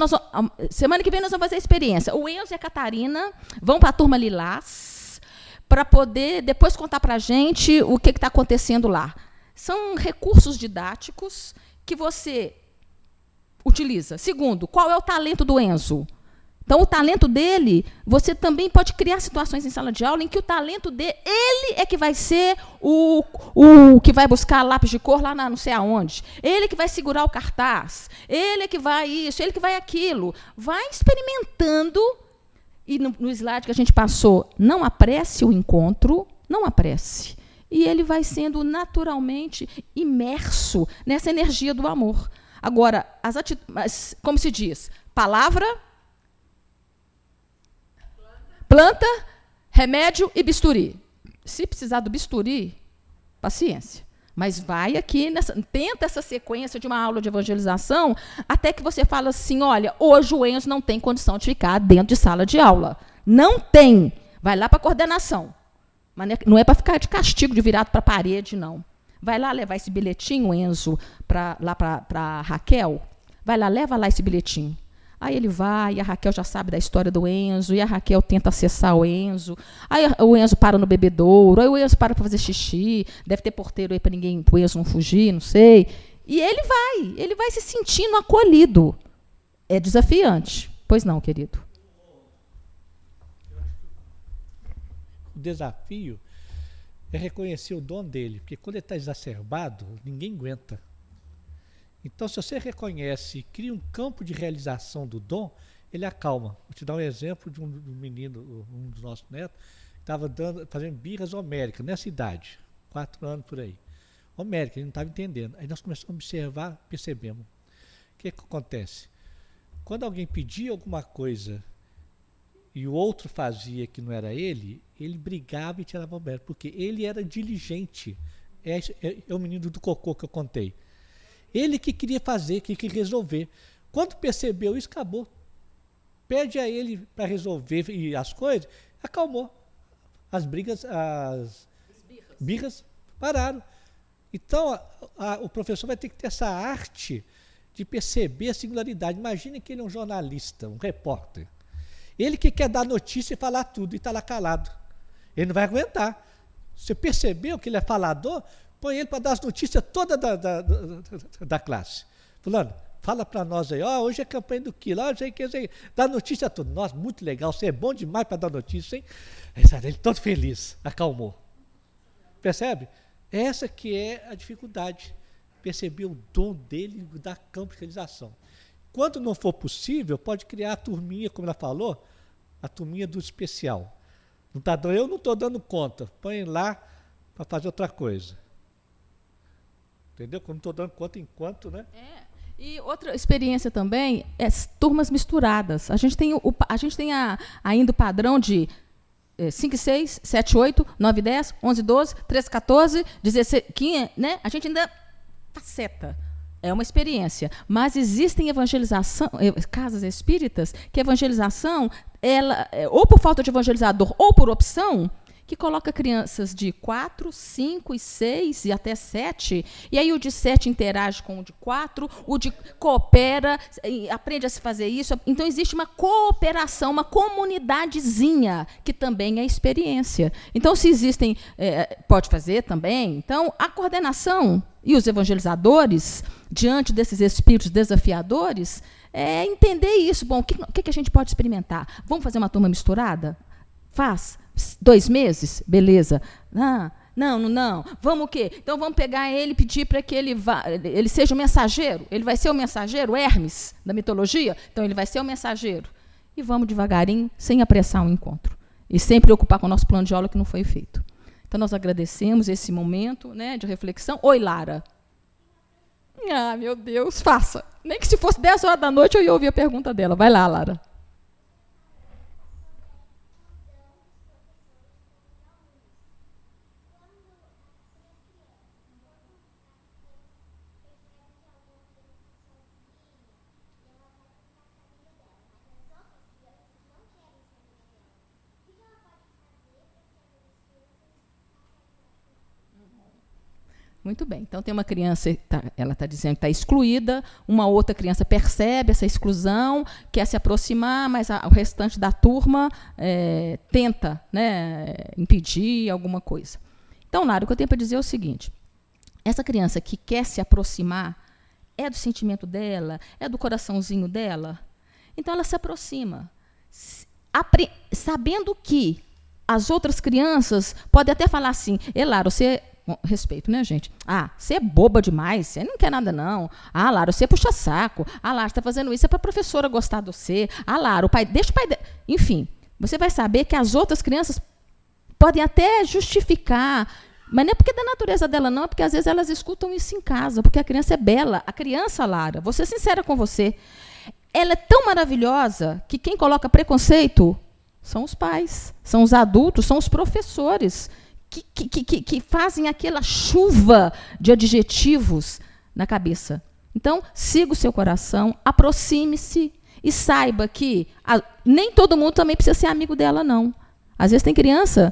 A: semana que vem, nós vamos fazer a experiência. O Enzo e a Catarina vão para a turma Lilás para poder depois contar para a gente o que está acontecendo lá. São recursos didáticos que você utiliza. Segundo, qual é o talento do Enzo? Então, o talento dele, você também pode criar situações em sala de aula em que o talento dele, ele é que vai ser o que vai buscar lápis de cor lá não sei aonde. Ele que vai segurar o cartaz. Ele é que vai isso, ele que vai aquilo. Vai experimentando. E no slide que a gente passou, não apresse o encontro, não apresse. E ele vai sendo naturalmente imerso nessa energia do amor. Agora, como se diz, palavra, planta, remédio e bisturi. Se precisar do bisturi, paciência. Mas vai aqui, tenta essa sequência de uma aula de evangelização, até que você fala assim, olha, hoje o Enzo não tem condição de ficar dentro de sala de aula. Não tem. Vai lá para a coordenação. Mas não é para ficar de castigo, de virado para a parede, não. Vai lá levar esse bilhetinho, Enzo, lá para a Raquel. Vai lá, leva lá esse bilhetinho. Aí ele vai, e a Raquel já sabe da história do Enzo, e a Raquel tenta acessar o Enzo. Aí o Enzo para no bebedouro, aí o Enzo para fazer xixi, deve ter porteiro aí para o Enzo não fugir, não sei. E ele vai se sentindo acolhido. É desafiante. Pois não, querido.
B: O desafio é reconhecer o dom dele, porque quando ele está exacerbado, ninguém aguenta. Então, se você reconhece e cria um campo de realização do dom, ele acalma. Vou te dar um exemplo de um menino, um dos nossos netos, que estava fazendo birras homéricas, nessa idade, 4 anos por aí. Homérica, ele não estava entendendo. Aí nós começamos a observar, percebemos. O que acontece? Quando alguém pedia alguma coisa e o outro fazia que não era ele brigava e tirava o mérito, porque ele era diligente. É o menino do cocô que eu contei. Ele que queria fazer, que queria resolver. Quando percebeu isso, acabou. Pede a ele para resolver as coisas, acalmou. As brigas, as birras pararam. Então, o professor vai ter que ter essa arte de perceber a singularidade. Imagine que ele é um jornalista, um repórter. Ele que quer dar notícia e falar tudo, e está lá calado. Ele não vai aguentar. Você percebeu que ele é falador? Põe ele para dar as notícias todas da classe. Fulano, fala para nós aí, hoje é campanha do quilo, dá notícia toda. Nossa, muito legal, você é bom demais para dar notícia, hein? Ele todo feliz, acalmou. Percebe? Essa que é a dificuldade. Perceber o dom dele e dar campo de realização. Quando não for possível, pode criar a turminha, como ela falou, a turminha do especial. Eu não estou dando conta, põe lá para fazer outra coisa. Entendeu? Quando não estou dando conta enquanto, né?
A: E outra experiência também é turmas misturadas. A gente tem ainda o padrão de 5 e 6, 7 8, 9 e 10, 11 e 12, 13 e 14, 16, 15, né? A gente ainda faceta. É uma experiência. Mas existem casas espíritas, que a evangelização, ou por falta de evangelizador, ou por opção, que coloca crianças de 4, 5 e 6 e até 7, e aí o de 7 interage com o de 4, o de coopera, aprende a se fazer isso. Então, existe uma cooperação, uma comunidadezinha, que também é experiência. Então, se existem, pode fazer também. Então, a coordenação e os evangelizadores, diante desses espíritos desafiadores, é entender isso. Bom, o que a gente pode experimentar? Vamos fazer uma turma misturada? Faz. 2 meses? Beleza. Não. Vamos o quê? Então vamos pegar ele e pedir para que ele seja o mensageiro. Ele vai ser o mensageiro, Hermes, da mitologia? Então ele vai ser o mensageiro. E vamos devagarinho, sem apressar o encontro. E sem preocupar com o nosso plano de aula que não foi feito. Então nós agradecemos esse momento, né, de reflexão. Oi, Lara. Meu Deus, faça. Nem que se fosse 10 horas da noite eu ia ouvir a pergunta dela. Vai lá, Lara. Muito bem. Então, tem uma criança, ela está dizendo que está excluída, uma outra criança percebe essa exclusão, quer se aproximar, mas o restante da turma tenta, né, impedir alguma coisa. Então, Lara, o que eu tenho para dizer é o seguinte. Essa criança que quer se aproximar, é do sentimento dela, é do coraçãozinho dela, então ela se aproxima, sabendo que as outras crianças podem até falar assim, Lara, você... Respeito, né, gente? Você é boba demais, você não quer nada, não. Lara, você puxa saco. Lara, você está fazendo isso, é para a professora gostar de você. Lara, o pai, deixa o pai... Enfim, você vai saber que as outras crianças podem até justificar, mas não é porque é da natureza dela, não, é porque às vezes elas escutam isso em casa, porque a criança é bela. A criança, Lara, vou ser sincera com você, ela é tão maravilhosa que quem coloca preconceito são os pais, são os adultos, são os professores, que fazem aquela chuva de adjetivos na cabeça. Então, siga o seu coração, aproxime-se e saiba que nem todo mundo também precisa ser amigo dela, não. Às vezes tem criança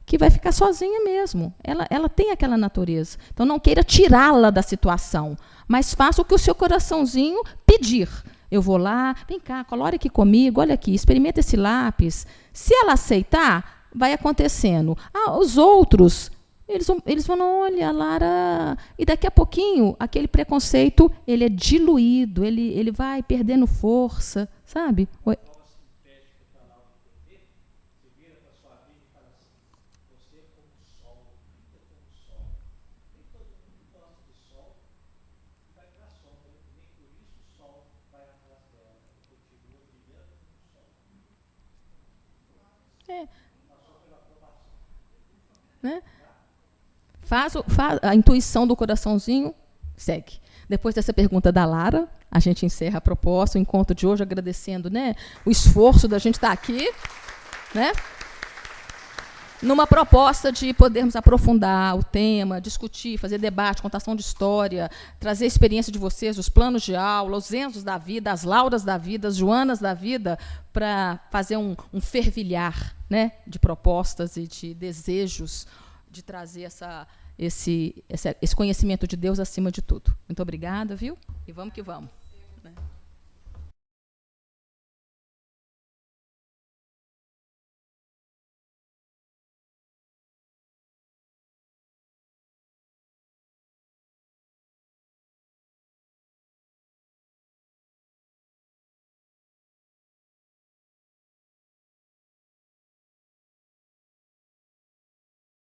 A: que vai ficar sozinha mesmo. Ela tem aquela natureza. Então, não queira tirá-la da situação, mas faça o que o seu coraçãozinho pedir. Eu vou lá, vem cá, colore aqui comigo, olha aqui, experimenta esse lápis. Se ela aceitar, vai acontecendo. Os outros, eles vão, olha, Lara... E daqui a pouquinho, aquele preconceito, ele é diluído, ele vai perdendo força, sabe? Né? Faz a intuição do coraçãozinho, segue. Depois dessa pergunta da Lara, a gente encerra a proposta, o encontro de hoje, agradecendo, né, o esforço da gente estar aqui, né, numa proposta de podermos aprofundar o tema, discutir, fazer debate, contação de história, trazer a experiência de vocês, os planos de aula, os Enzos da vida, as Lauras da vida, as Joanas da vida, para fazer um fervilhar, né, de propostas e de desejos de trazer esse conhecimento de Deus acima de tudo. Muito obrigada, viu? E vamos que vamos.